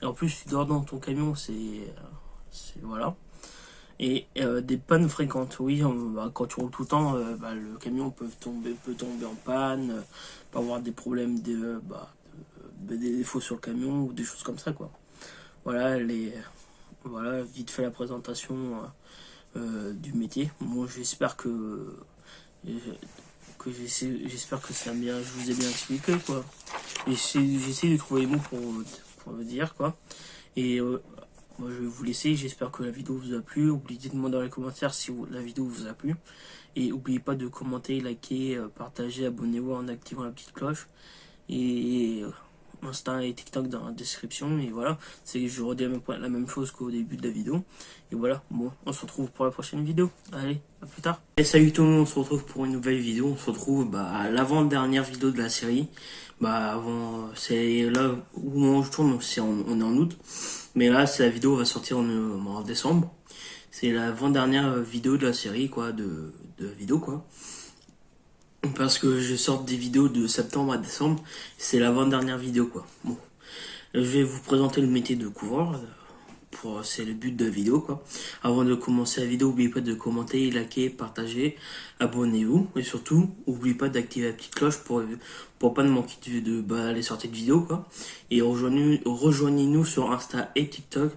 Et en plus, tu dors dans ton camion, voilà. Et des pannes fréquentes, oui, bah, quand tu roules tout le temps, bah, le camion peut tomber en panne, peut avoir des problèmes des défauts sur le camion ou des choses comme ça, quoi. Voilà, voilà, vite fait la présentation du métier. Bon, j'espère que ça bien, je vous ai bien expliqué, quoi. J'essaie de trouver les mots pour le dire, quoi. Et moi, je vais vous laisser. J'espère que la vidéo vous a plu. Oubliez de moi dans les commentaires si la vidéo vous a plu. Et n'oubliez pas de commenter, liker, partager, abonnez-vous en activant la petite cloche. Et Insta et TikTok dans la description. Et voilà, je redis la même chose qu'au début de la vidéo. Et voilà, bon, on se retrouve pour la prochaine vidéo. Allez, à plus tard. Et salut tout le monde, on se retrouve pour une nouvelle vidéo. On se retrouve à l'avant-dernière vidéo de la série. C'est là où je tourne, on est en août. Mais là, la vidéo va sortir en décembre. C'est l'avant-dernière vidéo de la série, quoi, de vidéo, quoi. Parce que je sors des vidéos de septembre à décembre. C'est l'avant-dernière vidéo, quoi. Bon. Je vais vous présenter le métier de couvreur. C'est le but de la vidéo, quoi. Aller de commencer la vidéo, n'oubliez pas de commenter, liker, partager, abonnez-vous. Et surtout, n'oubliez pas d'activer la petite cloche pour pas ne manquer les sorties de vidéos, quoi. Et rejoignez-nous sur Insta et TikTok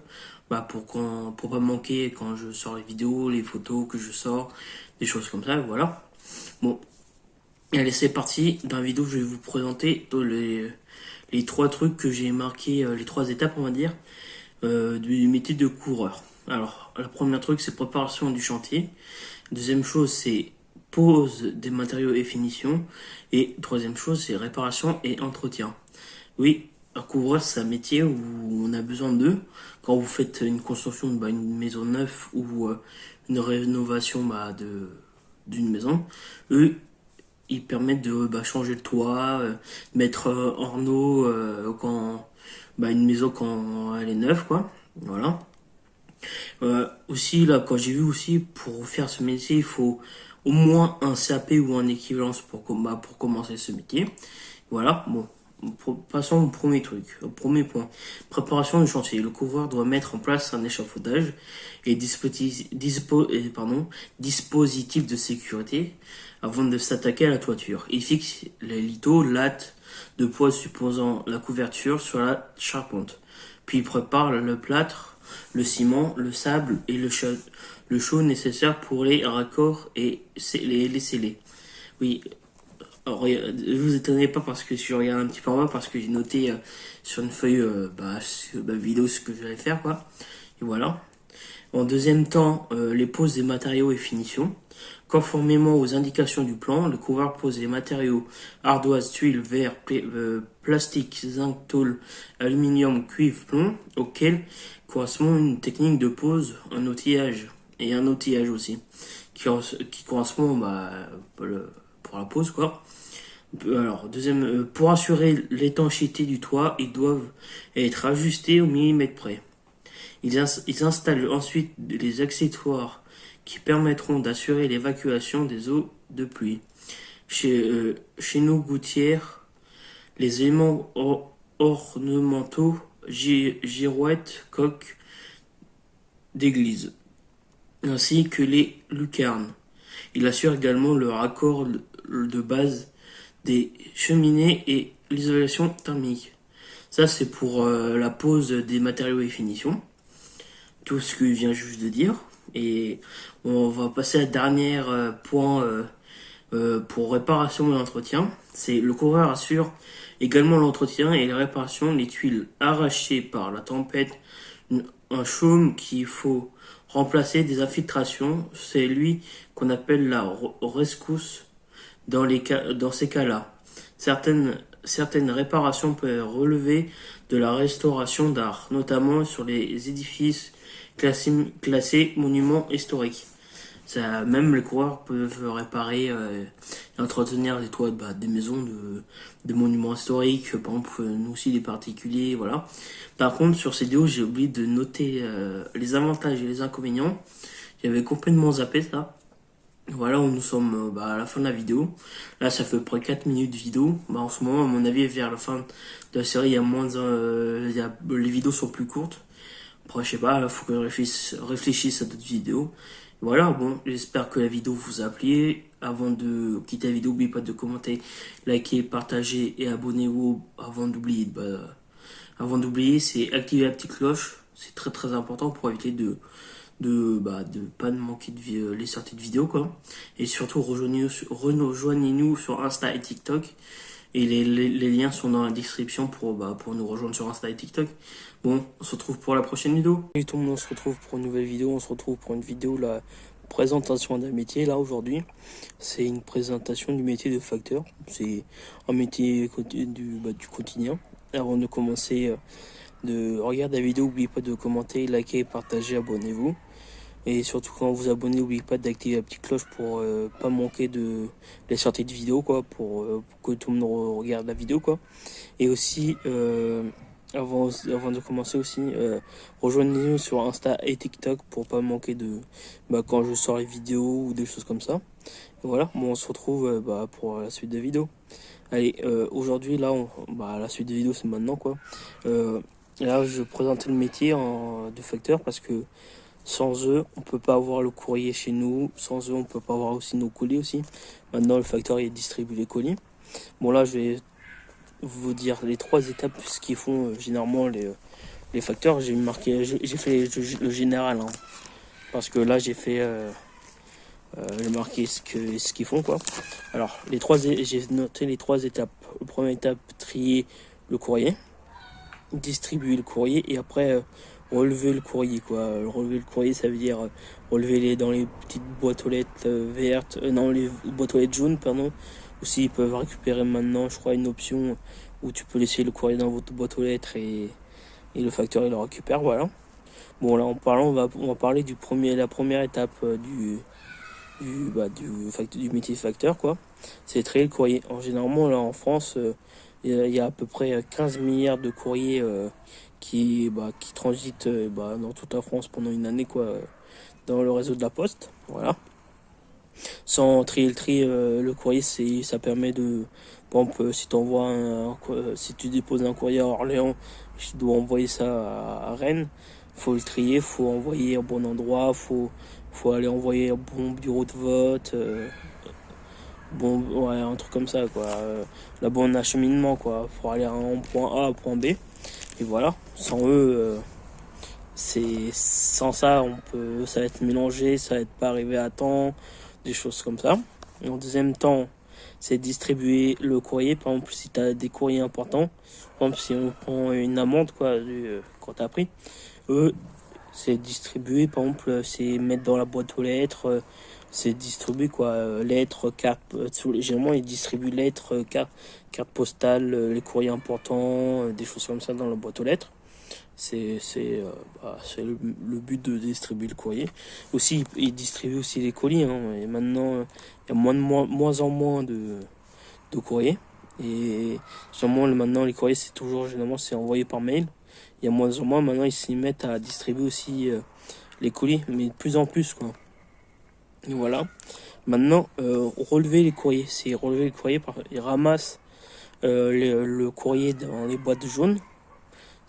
pour pas manquer quand je sors les vidéos, les photos que je sors, des choses comme ça, voilà. Bon, allez, c'est parti. Dans la vidéo, je vais vous présenter les 3 trucs que j'ai marqués, les 3 étapes, on va dire, du métier de coureur. Alors, la première truc, c'est préparation du chantier. Deuxième chose, c'est pose des matériaux et finition. Et troisième chose, c'est réparation et entretien. Oui, un couvreur, c'est un métier où on a besoin d'eux. Quand vous faites une construction une maison neuve ou une rénovation d'une maison, eux, ils permettent de changer le toit, mettre en eau une maison quand elle est neuve, quoi. Voilà. Aussi, là, quand j'ai vu aussi, pour faire ce métier, il faut au moins un CAP ou un équivalence pour commencer ce métier. Voilà, bon. Passons au premier truc, au premier point. Préparation du chantier. Le couvreur doit mettre en place un échafaudage et dispositif de sécurité avant de s'attaquer à la toiture. Il fixe les lithos, lattes de poids supposant la couverture sur la charpente. Puis il prépare le plâtre, le ciment, le sable et le chaux nécessaires pour les raccords et les sceller. Oui. Alors, ne vous étonnez pas parce que je regarde un petit peu en bas parce que j'ai noté sur une feuille vidéo ce que je vais faire, quoi. Et voilà. En deuxième temps, les poses des matériaux et finitions. Conformément aux indications du plan, le couvreur pose les matériaux ardoise, tuiles, verre, plastique, zinc, tôle, aluminium, cuivre, plomb, auquel correspond une technique de pose, un outillage et un outillage aussi, qui correspond pour la pose, quoi. Alors, pour assurer l'étanchéité du toit, ils doivent être ajustés au millimètre près. Ils installent ensuite les accessoires qui permettront d'assurer l'évacuation des eaux de pluie. Chez nos gouttières, les éléments ornementaux, girouettes, coques d'église, ainsi que les lucarnes. Il assure également le raccord de base des cheminées et l'isolation thermique. Ça, c'est pour la pose des matériaux et finitions. Tout ce que je viens juste de dire. Et on va passer à dernier point pour réparation et entretien. C'est le couvreur assure également l'entretien et la réparation des tuiles arrachées par la tempête, un chaume qu'il faut remplacer, des infiltrations. C'est lui qu'on appelle la rescousse dans ces cas-là. Certaines réparations peuvent relever de la restauration d'art, notamment sur les édifices classés monuments historiques. Même les coureurs peuvent réparer et entretenir les toits des maisons, des monuments historiques, par exemple, nous aussi des particuliers, voilà. Par contre, sur cette vidéo, j'ai oublié de noter les avantages et les inconvénients. J'avais complètement zappé ça. Voilà où nous sommes à la fin de la vidéo. Là, ça fait à peu près 4 minutes de vidéo. En ce moment, à mon avis, vers la fin de la série, il y a les vidéos sont plus courtes. Après, je sais pas, il faut que je réfléchisse à d'autres vidéos. Voilà, bon, j'espère que la vidéo vous a plu. Avant de quitter la vidéo, n'oubliez pas de commenter, liker, partager et abonnez-vous avant d'oublier, c'est activer la petite cloche. C'est très très important pour éviter de pas manquer les sorties de vidéos, quoi. Et surtout, rejoignez-nous sur Insta et TikTok. Et les liens sont dans la description pour nous rejoindre sur Insta et TikTok. Bon, on se retrouve pour la prochaine vidéo. Et tout le monde, on se retrouve pour une nouvelle vidéo. On se retrouve pour une vidéo, la présentation d'un métier. Là, aujourd'hui, c'est une présentation du métier de facteur. C'est un métier du quotidien. Avant de commencer, de regarder la vidéo, n'oubliez pas de commenter, liker, partager, abonnez-vous. Et surtout, quand vous abonnez, n'oubliez pas d'activer la petite cloche pour pas manquer les sorties de vidéos, quoi, pour que tout le monde regarde la vidéo, quoi. Et aussi, avant de commencer aussi, rejoignez-nous sur Insta et TikTok pour pas manquer quand je sors les vidéos ou des choses comme ça. Et voilà, bon, on se retrouve pour la suite de la vidéo. Allez, aujourd'hui, là, la suite de vidéo, c'est maintenant, quoi. Là, je présentais le métier de facteur parce que sans eux, on peut pas avoir le courrier chez nous. Sans eux, on peut pas avoir aussi nos colis aussi. Maintenant, le facteur il distribue les colis. Bon, là, je vais vous dire les 3 étapes, ce qu'ils font généralement les facteurs. J'ai fait le général, hein, parce que là, j'ai marqué ce qu'ils font, quoi. Alors, j'ai noté les 3 étapes. La première étape, trier le courrier, distribuer le courrier et après relever le courrier, quoi. Relever le courrier, ça veut dire relever dans les petites boîtes aux lettres vertes, non, les boîtes aux lettres jaunes, pardon. Aussi, ils peuvent récupérer maintenant, je crois, une option où tu peux laisser le courrier dans votre boîte aux lettres et le facteur il le récupère, voilà. Bon, là, on va parler la première étape du métier de facteur, quoi. C'est trier le courrier. Généralement, là, en France, il y a à peu près 15 milliards de courriers qui transitent dans toute la France pendant une année, quoi, dans le réseau de la Poste, voilà. Sans trier le courrier, ça permet de, par exemple, si tu déposes un courrier à Orléans, tu dois envoyer ça à Rennes, faut le trier, faut envoyer au bon endroit, faut aller envoyer au bon bureau de vote, un truc comme ça, quoi, la bonne acheminement, quoi, faut aller en point A à point B, et voilà. Sans eux, sans ça, ça va être mélangé, ça va être pas arrivé à temps, des choses comme ça. Et en deuxième temps, c'est distribuer le courrier. Par exemple, si tu as des courriers importants, par exemple, si on prend une amende, quoi, quand tu as pris, eux, c'est distribuer, par exemple, c'est mettre dans la boîte aux lettres, c'est distribuer, quoi, lettres, cartes, généralement, ils distribuent lettres, cartes postales, les courriers importants, des choses comme ça dans la boîte aux lettres. C'est le but de distribuer le courrier. Aussi, ils distribuent aussi les colis, hein, et maintenant, il y a moins en moins de courriers. Et généralement, maintenant, les courriers, généralement, c'est envoyé par mail. Il y a moins en moins, maintenant, ils s'y mettent à distribuer aussi les colis, mais de plus en plus, quoi. Et voilà. Maintenant, relever les courriers. C'est relever les courriers, ils ramassent le courrier dans les boîtes jaunes.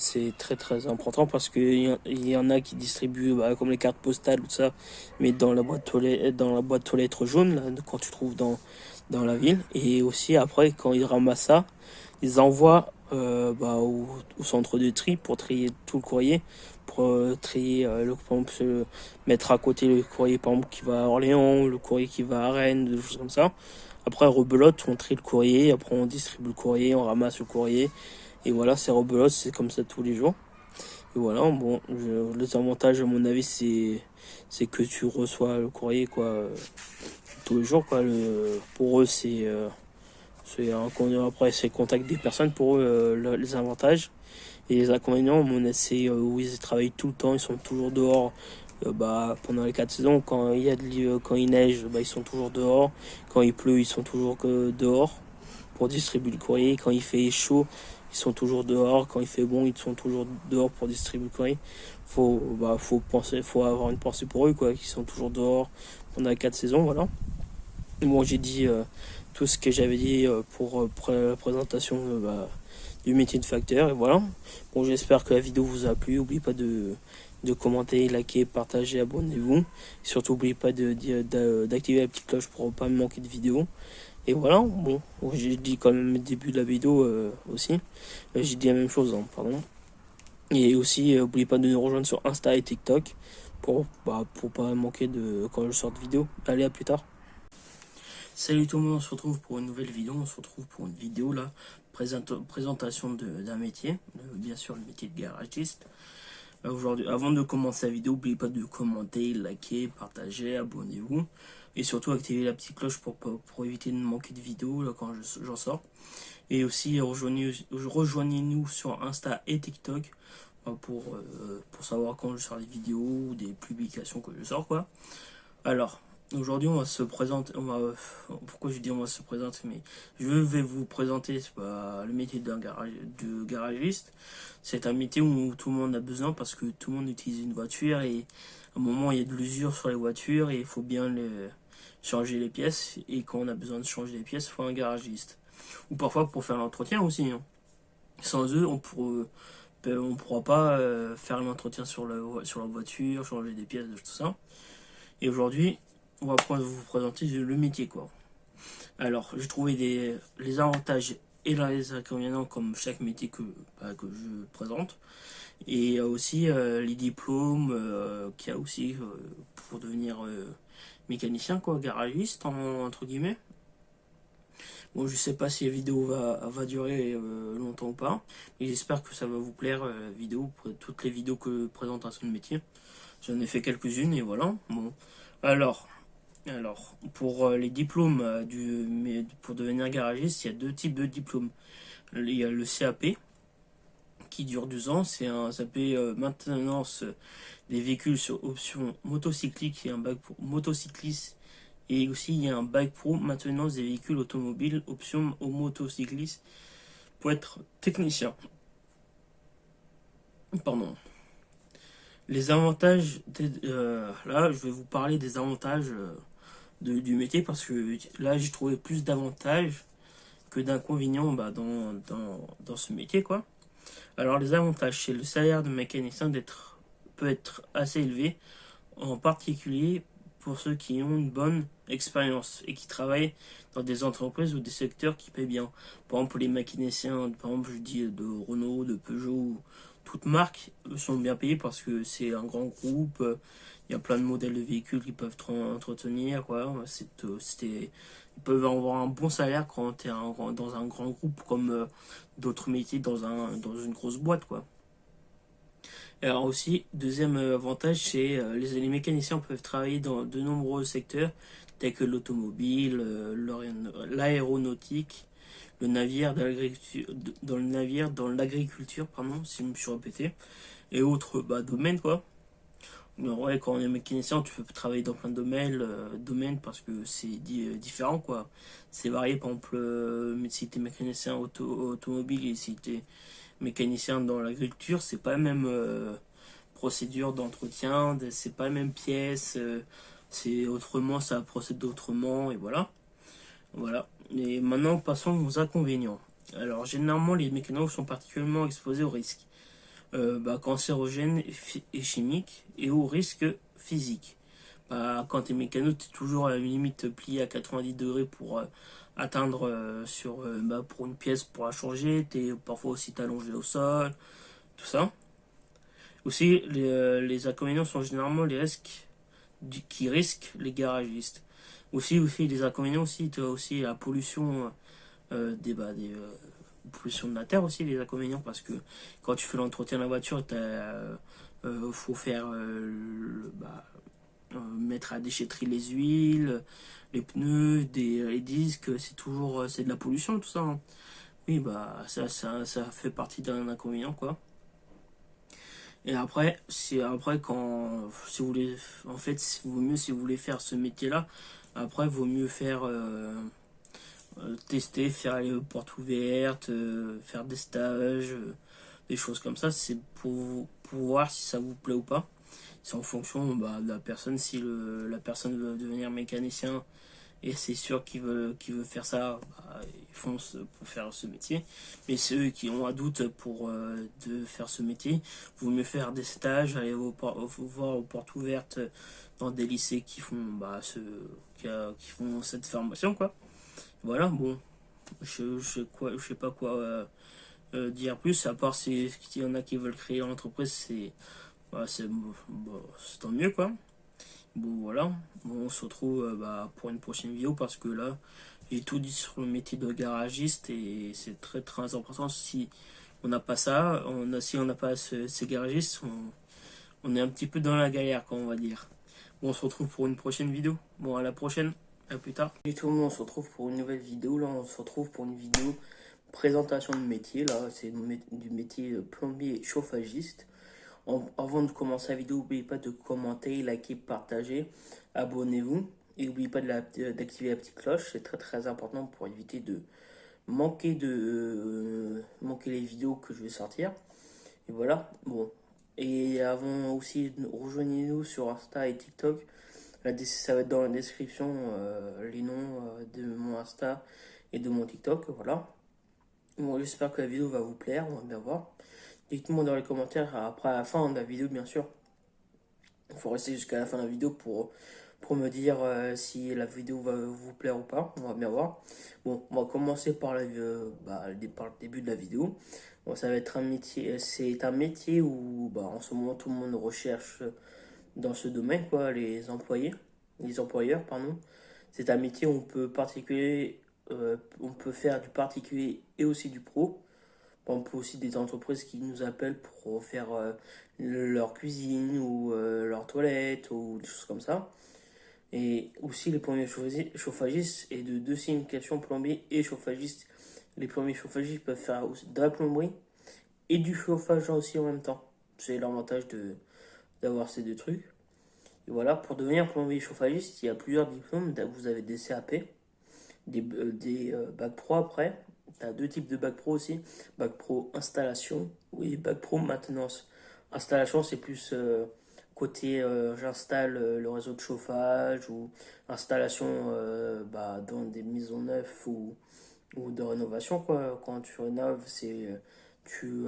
C'est très très important parce qu'il y en a qui distribuent comme les cartes postales ou ça, mais dans la boîte aux lettres jaune, là, quand tu trouves dans la ville. Et aussi après, quand ils ramassent ça, ils envoient au centre de tri pour trier tout le courrier, pour trier par exemple, mettre à côté le courrier par exemple qui va à Orléans, le courrier qui va à Rennes, des choses comme ça. Après rebelote, on trie le courrier, après on distribue le courrier, on ramasse le courrier. Et voilà, c'est rebelote, c'est comme ça tous les jours. Et voilà, bon, les avantages à mon avis, c'est que tu reçois le courrier, quoi, tous les jours, quoi. Pour eux, après, c'est le contact des personnes, pour eux, les avantages. Et les inconvénients, c'est où ils travaillent tout le temps, ils sont toujours dehors, bah, pendant les 4 saisons, quand il y a quand il neige, bah, ils sont toujours dehors. Quand il pleut, ils sont toujours dehors pour distribuer le courrier. Quand il fait chaud, ils sont toujours dehors. Quand il fait bon, ils sont toujours dehors pour distribuer le courrier. Faut avoir une pensée pour eux, quoi, qui sont toujours dehors pendant les 4 saisons, voilà. Bon, j'ai dit tout ce que j'avais dit pour la présentation bah, du métier de facteur, et voilà. Bon, j'espère que la vidéo vous a plu. N'oubliez pas de commenter, liker, partager, abonnez-vous. Et surtout, n'oubliez pas d'activer la petite cloche pour ne pas me manquer de vidéos. Et voilà, bon, j'ai dit quand même au début de la vidéo aussi. J'ai dit la même chose, hein, pardon. Et aussi, n'oubliez pas de nous rejoindre sur Insta et TikTok pour pas manquer de quand je sors de vidéo. Allez, à plus tard. Salut tout le monde, on se retrouve pour une nouvelle vidéo. On se retrouve pour une vidéo là, présentation d'un métier, bien sûr le métier de garagiste. Aujourd'hui, avant de commencer la vidéo, n'oubliez pas de commenter, liker, partager, abonnez-vous. Et surtout activer la petite cloche pour éviter de manquer de vidéos là, quand j'en sors. Et aussi rejoignez-nous sur Insta et TikTok pour savoir quand je sors les vidéos ou des publications que je sors, quoi. Alors, aujourd'hui on va se présenter, pourquoi je dis on va se présenter, mais je vais vous présenter le métier de garagiste. C'est un métier où tout le monde a besoin parce que tout le monde utilise une voiture et à un moment il y a de l'usure sur les voitures et il faut bien changer les pièces, et quand on a besoin de changer les pièces, il faut un garagiste. Ou parfois pour faire l'entretien aussi, hein. Sans eux, on pourra pas faire l'entretien sur la voiture, changer des pièces, tout ça. Et aujourd'hui, on va vous présenter le métier, quoi. Alors, j'ai trouvé les avantages et les inconvénients comme chaque métier que je présente. Et il y a aussi les diplômes qu'il y a aussi pour devenir mécanicien, quoi, garagiste, entre guillemets. Bon, je sais pas si la vidéo va durer longtemps ou pas, mais j'espère que ça va vous plaire, vidéo, pour toutes les vidéos que je présente à ce métier. J'en ai fait quelques-unes et voilà. Bon, alors, pour les diplômes pour devenir garagiste, il y a deux types de diplômes. Il y a le CAP qui dure 2 ans, c'est un CAP maintenance des véhicules sur option motocyclique et un bac pour motocycliste. Et aussi, il y a un bac pro maintenance des véhicules automobiles, option au motocycliste, pour être technicien. Pardon. Les avantages, là, je vais vous parler des avantages du métier parce que là, j'ai trouvé plus d'avantages que d'inconvénients dans ce métier, quoi. Alors, les avantages, c'est le salaire de mécanicien peut être assez élevé, en particulier pour ceux qui ont une bonne expérience et qui travaillent dans des entreprises ou des secteurs qui paient bien. Par exemple, les mécaniciens, par exemple, je dis de Renault, de Peugeot, toutes marques sont bien payés parce que c'est un grand groupe. Il y a plein de modèles de véhicules qui peuvent entretenir, quoi. Ils peuvent avoir un bon salaire quand tu es dans un grand groupe comme d'autres métiers dans une grosse boîte, quoi. Alors aussi, deuxième avantage, c'est les mécaniciens peuvent travailler dans de nombreux secteurs tels que l'automobile, l'aéronautique, le navire, dans l'agriculture, pardon, si je me suis répété, et autres domaines, quoi. Mais en vrai, quand on est mécanicien, tu peux travailler dans plein de domaines parce que c'est différent, quoi. C'est varié, par exemple, si tu es mécanicien automobile et si tu es mécanicien dans l'agriculture, c'est pas la même procédure d'entretien, c'est pas la même pièce, c'est autrement, ça procède autrement, et voilà. Voilà. Et maintenant, passons aux inconvénients. Alors, généralement, les mécanos sont particulièrement exposés aux risques cancérogènes et chimiques et aux risques physiques. Quand tu es mécano, tu es toujours à une limite pliée à 90 degrés pour atteindre pour une pièce pour la changer. Tu es parfois aussi allongé au sol, tout ça. Aussi, les inconvénients sont généralement les risques qui risquent les garagistes. Aussi les inconvénients aussi, tu as aussi la pollution des pollution de la terre aussi, les inconvénients, parce que quand tu fais l'entretien de la voiture, faut faire mettre à la déchetterie les huiles, les pneus, les disques, c'est de la pollution tout ça, hein. Oui, ça fait partie d'un inconvénient, quoi. Et après, quand si vous voulez, en fait, vaut mieux si vous voulez faire ce métier-là. Après, vaut mieux faire tester, faire les portes ouvertes, faire des stages, des choses comme ça. C'est pour voir si ça vous plaît ou pas. C'est en fonction bah, de la personne. Si la personne veut devenir mécanicien et c'est sûr qu'il veut faire ça, bah, ils foncent pour faire ce métier. Mais ceux qui ont un doute pour de faire ce métier, vaut mieux faire des stages, aller voir aux portes ouvertes dans des lycées qui font qui font cette formation quoi. Voilà, bon, je sais pas quoi dire plus, à part s'il y en a qui veulent créer l'entreprise, bah, c'est tant mieux quoi. Bon voilà, bon, on se retrouve bah, pour une prochaine vidéo parce que là j'ai tout dit sur le métier de garagiste et c'est très très important. Si on n'a pas ça, si on n'a pas ces garagistes, on est un petit peu dans la galère quand on va dire. Bon, on se retrouve pour une prochaine vidéo. Bon, à la prochaine, à plus tard. Et tout le monde, on se retrouve pour une nouvelle vidéo. Là, on se retrouve pour une vidéo présentation de métier. Là, c'est du métier plombier chauffagiste. Avant de commencer la vidéo, n'oubliez pas de commenter, liker, partager, abonnez-vous. Et n'oubliez pas d'activer la petite cloche, c'est très très important pour éviter de manquer les vidéos que je vais sortir. Et voilà, bon. Et avant aussi, rejoignez-nous sur Insta et TikTok. Ça va être dans la description les noms de mon Insta et de mon TikTok, voilà. Bon, j'espère que la vidéo va vous plaire, on va bien voir. Dites-moi dans les commentaires après à la fin de la vidéo, bien sûr. Il faut rester jusqu'à la fin de la vidéo pour me dire si la vidéo va vous plaire ou pas. On va bien voir. Bon, on va commencer par par le début de la vidéo. Bon, ça va être un métier. C'est un métier où bah, en ce moment tout le monde recherche dans ce domaine, quoi, les employeurs, pardon. C'est un métier où on peut faire du particulier et aussi du pro. On peut aussi des entreprises qui nous appellent pour faire leur cuisine ou leur toilette ou des choses comme ça. Et aussi les premiers chauffagistes et de deux significations plombier et chauffagiste. Les premiers chauffagistes peuvent faire aussi de la plomberie et du chauffage aussi en même temps. C'est l'avantage d'avoir ces deux trucs. Et voilà, pour devenir plombier chauffagiste, il y a plusieurs diplômes. Vous avez des CAP, des bacs pro après. Tu as deux types de bac pro aussi. Bac pro installation et bac pro maintenance. Installation, c'est plus côté j'installe le réseau de chauffage ou installation bah, dans des maisons neuves ou de rénovation. Quoi. Quand tu rénoves, tu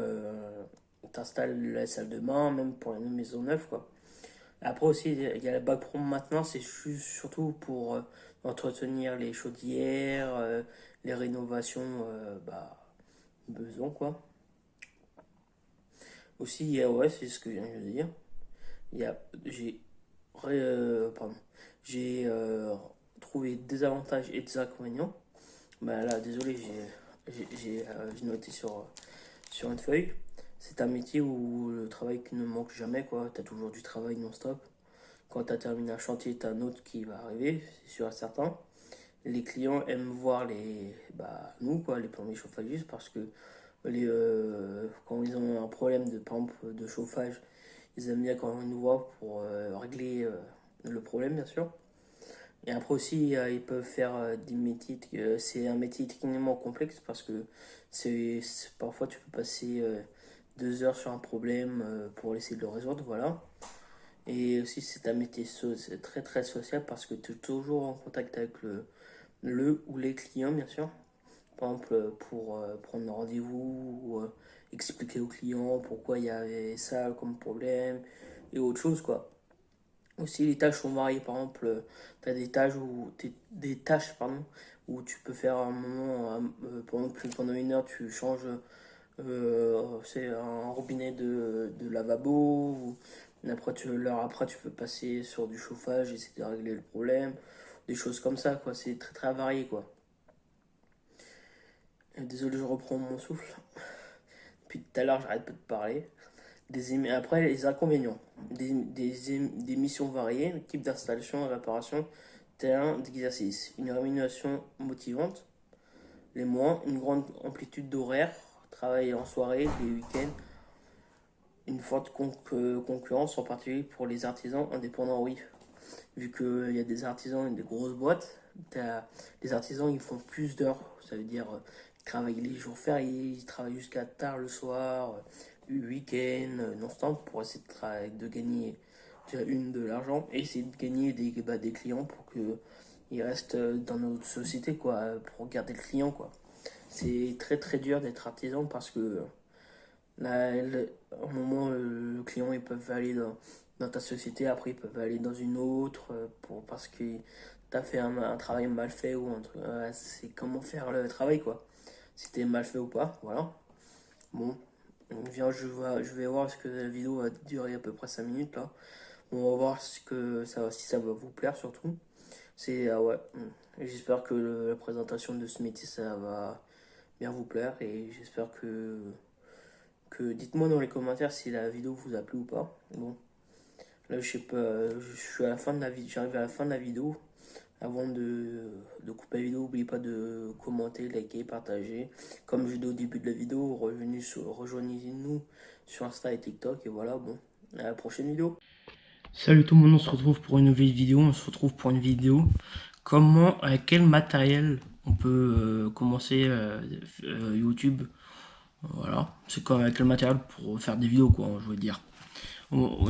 installes la salle de bain, même pour les maisons neuves. Quoi. Après aussi, il y a le bac pro maintenant, c'est surtout pour entretenir les chaudières, les rénovations bah, besoin quoi. Aussi, ouais, c'est ce que je viens de dire. Il y a, pardon, j'ai trouvé des avantages et des inconvénients. Bah là, désolé, j'ai noté sur une feuille. C'est un métier où le travail qui ne manque jamais, quoi. T'as toujours du travail non-stop. Quand tu as terminé un chantier, tu as un autre qui va arriver, c'est sûr et certain. Les clients aiment voir nous, quoi, les plombiers chauffagistes, parce que quand ils ont un problème par exemple, de chauffage, ils aiment bien quand ils nous voient pour régler le problème, bien sûr. Et après aussi, ils peuvent faire des métiers. C'est un métier techniquement complexe parce que parfois tu peux passer 2 heures sur un problème pour essayer de le résoudre, voilà. Et aussi, c'est un métier c'est très très social parce que tu es toujours en contact avec le ou les clients, bien sûr. Par exemple, pour prendre rendez-vous ou expliquer aux clients pourquoi il y avait ça comme problème et autre chose, quoi. Aussi, les tâches sont variées. Par exemple, tu as des tâches pardon, où tu peux faire un moment, pendant 1 heure, tu changes c'est un robinet de lavabo. L'heure après, tu peux passer sur du chauffage, essayer de régler le problème. Des choses comme ça, quoi. C'est très très varié, quoi. Désolé, je reprends mon souffle. Depuis tout à l'heure, j'arrête pas de parler. Après, les inconvénients. Des missions variées, type d'installation, réparation, terrain d'exercice. Une rémunération motivante. Les moins, une grande amplitude d'horaire. Travailler en soirée, les week-ends. une forte concurrence, en particulier pour les artisans indépendants, oui. Vu qu'il y a des artisans et des grosses boîtes, les artisans ils font plus d'heures. Ça veut dire ils travaillent les jours fériés, ils travaillent jusqu'à tard le soir, le week-end, non-stop pour essayer de gagner déjà de l'argent et essayer de gagner des clients pour qu'ils restent dans notre société, quoi, pour garder le client, quoi. C'est très très dur d'être artisan parce que là, au moment le client, ils peuvent aller dans ta société, après ils peuvent aller dans une autre parce que tu as fait un travail mal fait ou un truc. C'est comment faire le travail, quoi. Si t'es mal fait ou pas, voilà. Bon, je vais voir ce que la vidéo va durer à peu près 5 minutes là. On va voir si ça va vous plaire surtout. Ouais. J'espère que la présentation de ce métier ça va bien vous plaire et j'espère que dites-moi dans les commentaires si la vidéo vous a plu ou pas. Bon, là je sais pas, je suis à la fin de la vidéo, j'arrive à la fin de la vidéo. Avant de couper la vidéo, n'oubliez pas de commenter, liker, partager. Comme je dis au début de la vidéo, rejoignez-nous sur Insta et TikTok. Et voilà, bon, à la prochaine vidéo. Salut tout le monde, on se retrouve pour une nouvelle vidéo. On se retrouve pour une vidéo. Avec quel matériel on peut commencer YouTube. Voilà, c'est comme avec le matériel pour faire des vidéos, quoi, je veux dire.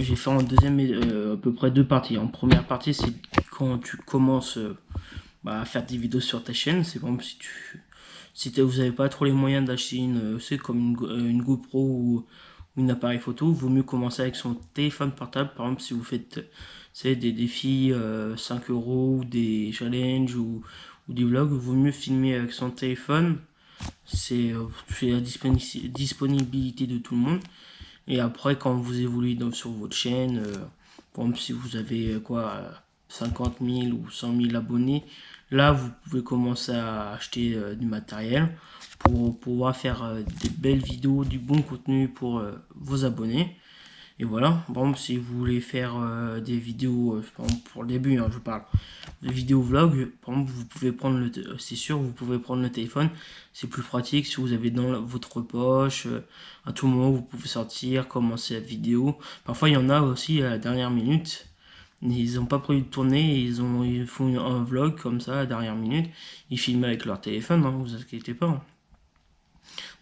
J'ai fait en deuxième à peu près 2 parties. En première partie, c'est quand tu commences à faire des vidéos sur ta chaîne. C'est comme si vous n'avez pas trop les moyens d'acheter c'est comme une GoPro ou un appareil photo, vaut mieux commencer avec son téléphone portable. Par exemple, si vous faites des défis 5 euros ou des challenges ou des vlogs, vaut mieux filmer avec son téléphone. C'est la disponibilité de tout le monde. Et après, quand vous évoluez sur votre chaîne, par exemple, si vous avez 50 000 ou 100 000 abonnés, là, vous pouvez commencer à acheter du matériel pour pouvoir faire des belles vidéos, du bon contenu pour vos abonnés. Et voilà, par exemple, si vous voulez faire des vidéos, par exemple, pour le début, je parle, des vidéos vlog, par exemple, vous pouvez prendre c'est sûr, vous pouvez prendre le téléphone, c'est plus pratique si vous avez dans votre poche, à tout moment vous pouvez sortir, commencer la vidéo. Parfois il y en a aussi à la dernière minute, ils n'ont pas prévu de tourner, ils font un vlog comme ça à la dernière minute, ils filment avec leur téléphone, vous inquiétez pas.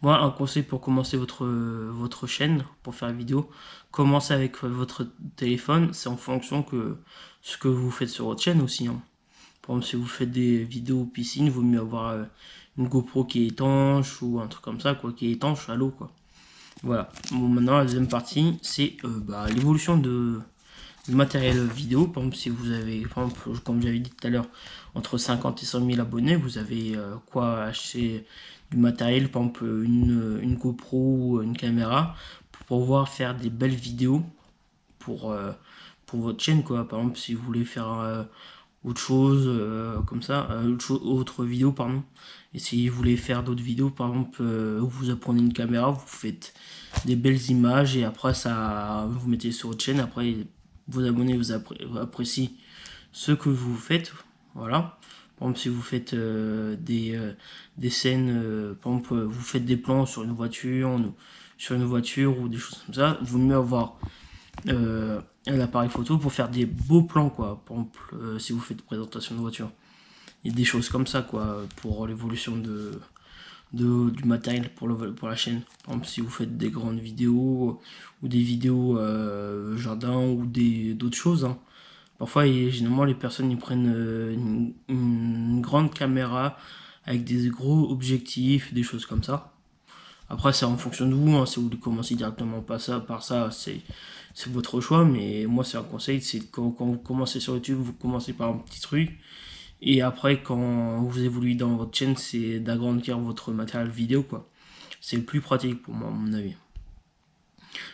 Moi, un conseil pour commencer votre chaîne, pour faire une vidéo, commencez avec votre téléphone, c'est en fonction que ce que vous faites sur votre chaîne aussi. Par exemple, si vous faites des vidéos piscine, il vaut mieux avoir une GoPro qui est étanche ou un truc comme ça, quoi, qui est étanche à l'eau, quoi. Voilà. Bon, maintenant, la deuxième partie, c'est l'évolution du matériel vidéo. Par exemple, si vous avez, par exemple, comme j'avais dit tout à l'heure, entre 50 et 100 000 abonnés, vous avez quoi acheter du matériel, par exemple une GoPro ou une caméra pour pouvoir faire des belles vidéos pour votre chaîne, quoi. Par exemple, si vous voulez faire autre chose comme ça, autre vidéo, pardon. Et si vous voulez faire d'autres vidéos, par exemple, vous apprenez une caméra, vous faites des belles images et après ça, vous mettez sur votre chaîne. Après, vos abonnés vous apprécient ce que vous faites. Voilà. Par exemple, si vous faites des scènes, par exemple, vous faites des plans sur une voiture ou des choses comme ça, il vaut mieux avoir un appareil photo pour faire des beaux plans, quoi. Par exemple, si vous faites une présentation de voiture. Il y a des choses comme ça, quoi, pour l'évolution du matériel pour la chaîne. Par exemple, si vous faites des grandes vidéos ou des vidéos jardin ou d'autres choses. Parfois, généralement, les personnes ils prennent une grande caméra avec des gros objectifs, des choses comme ça. Après, c'est en fonction de vous. Si vous voulez commencer directement par ça, c'est votre choix. Mais moi, c'est un conseil. C'est quand vous commencez sur YouTube, vous commencez par un petit truc. Et après, quand vous évoluez dans votre chaîne, c'est d'agrandir votre matériel vidéo, quoi. C'est le plus pratique pour moi, à mon avis.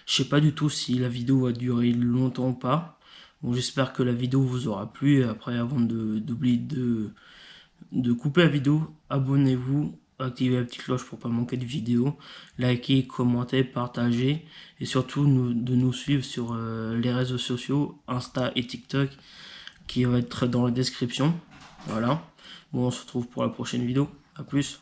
Je sais pas du tout si la vidéo va durer longtemps ou pas. Bon, j'espère que la vidéo vous aura plu. Et après, avant d'oublier de couper la vidéo, abonnez-vous, activez la petite cloche pour pas manquer de vidéos, likez, commentez, partagez et surtout de nous suivre sur les réseaux sociaux, Insta et TikTok qui va être dans la description. Voilà. Bon, on se retrouve pour la prochaine vidéo. A plus.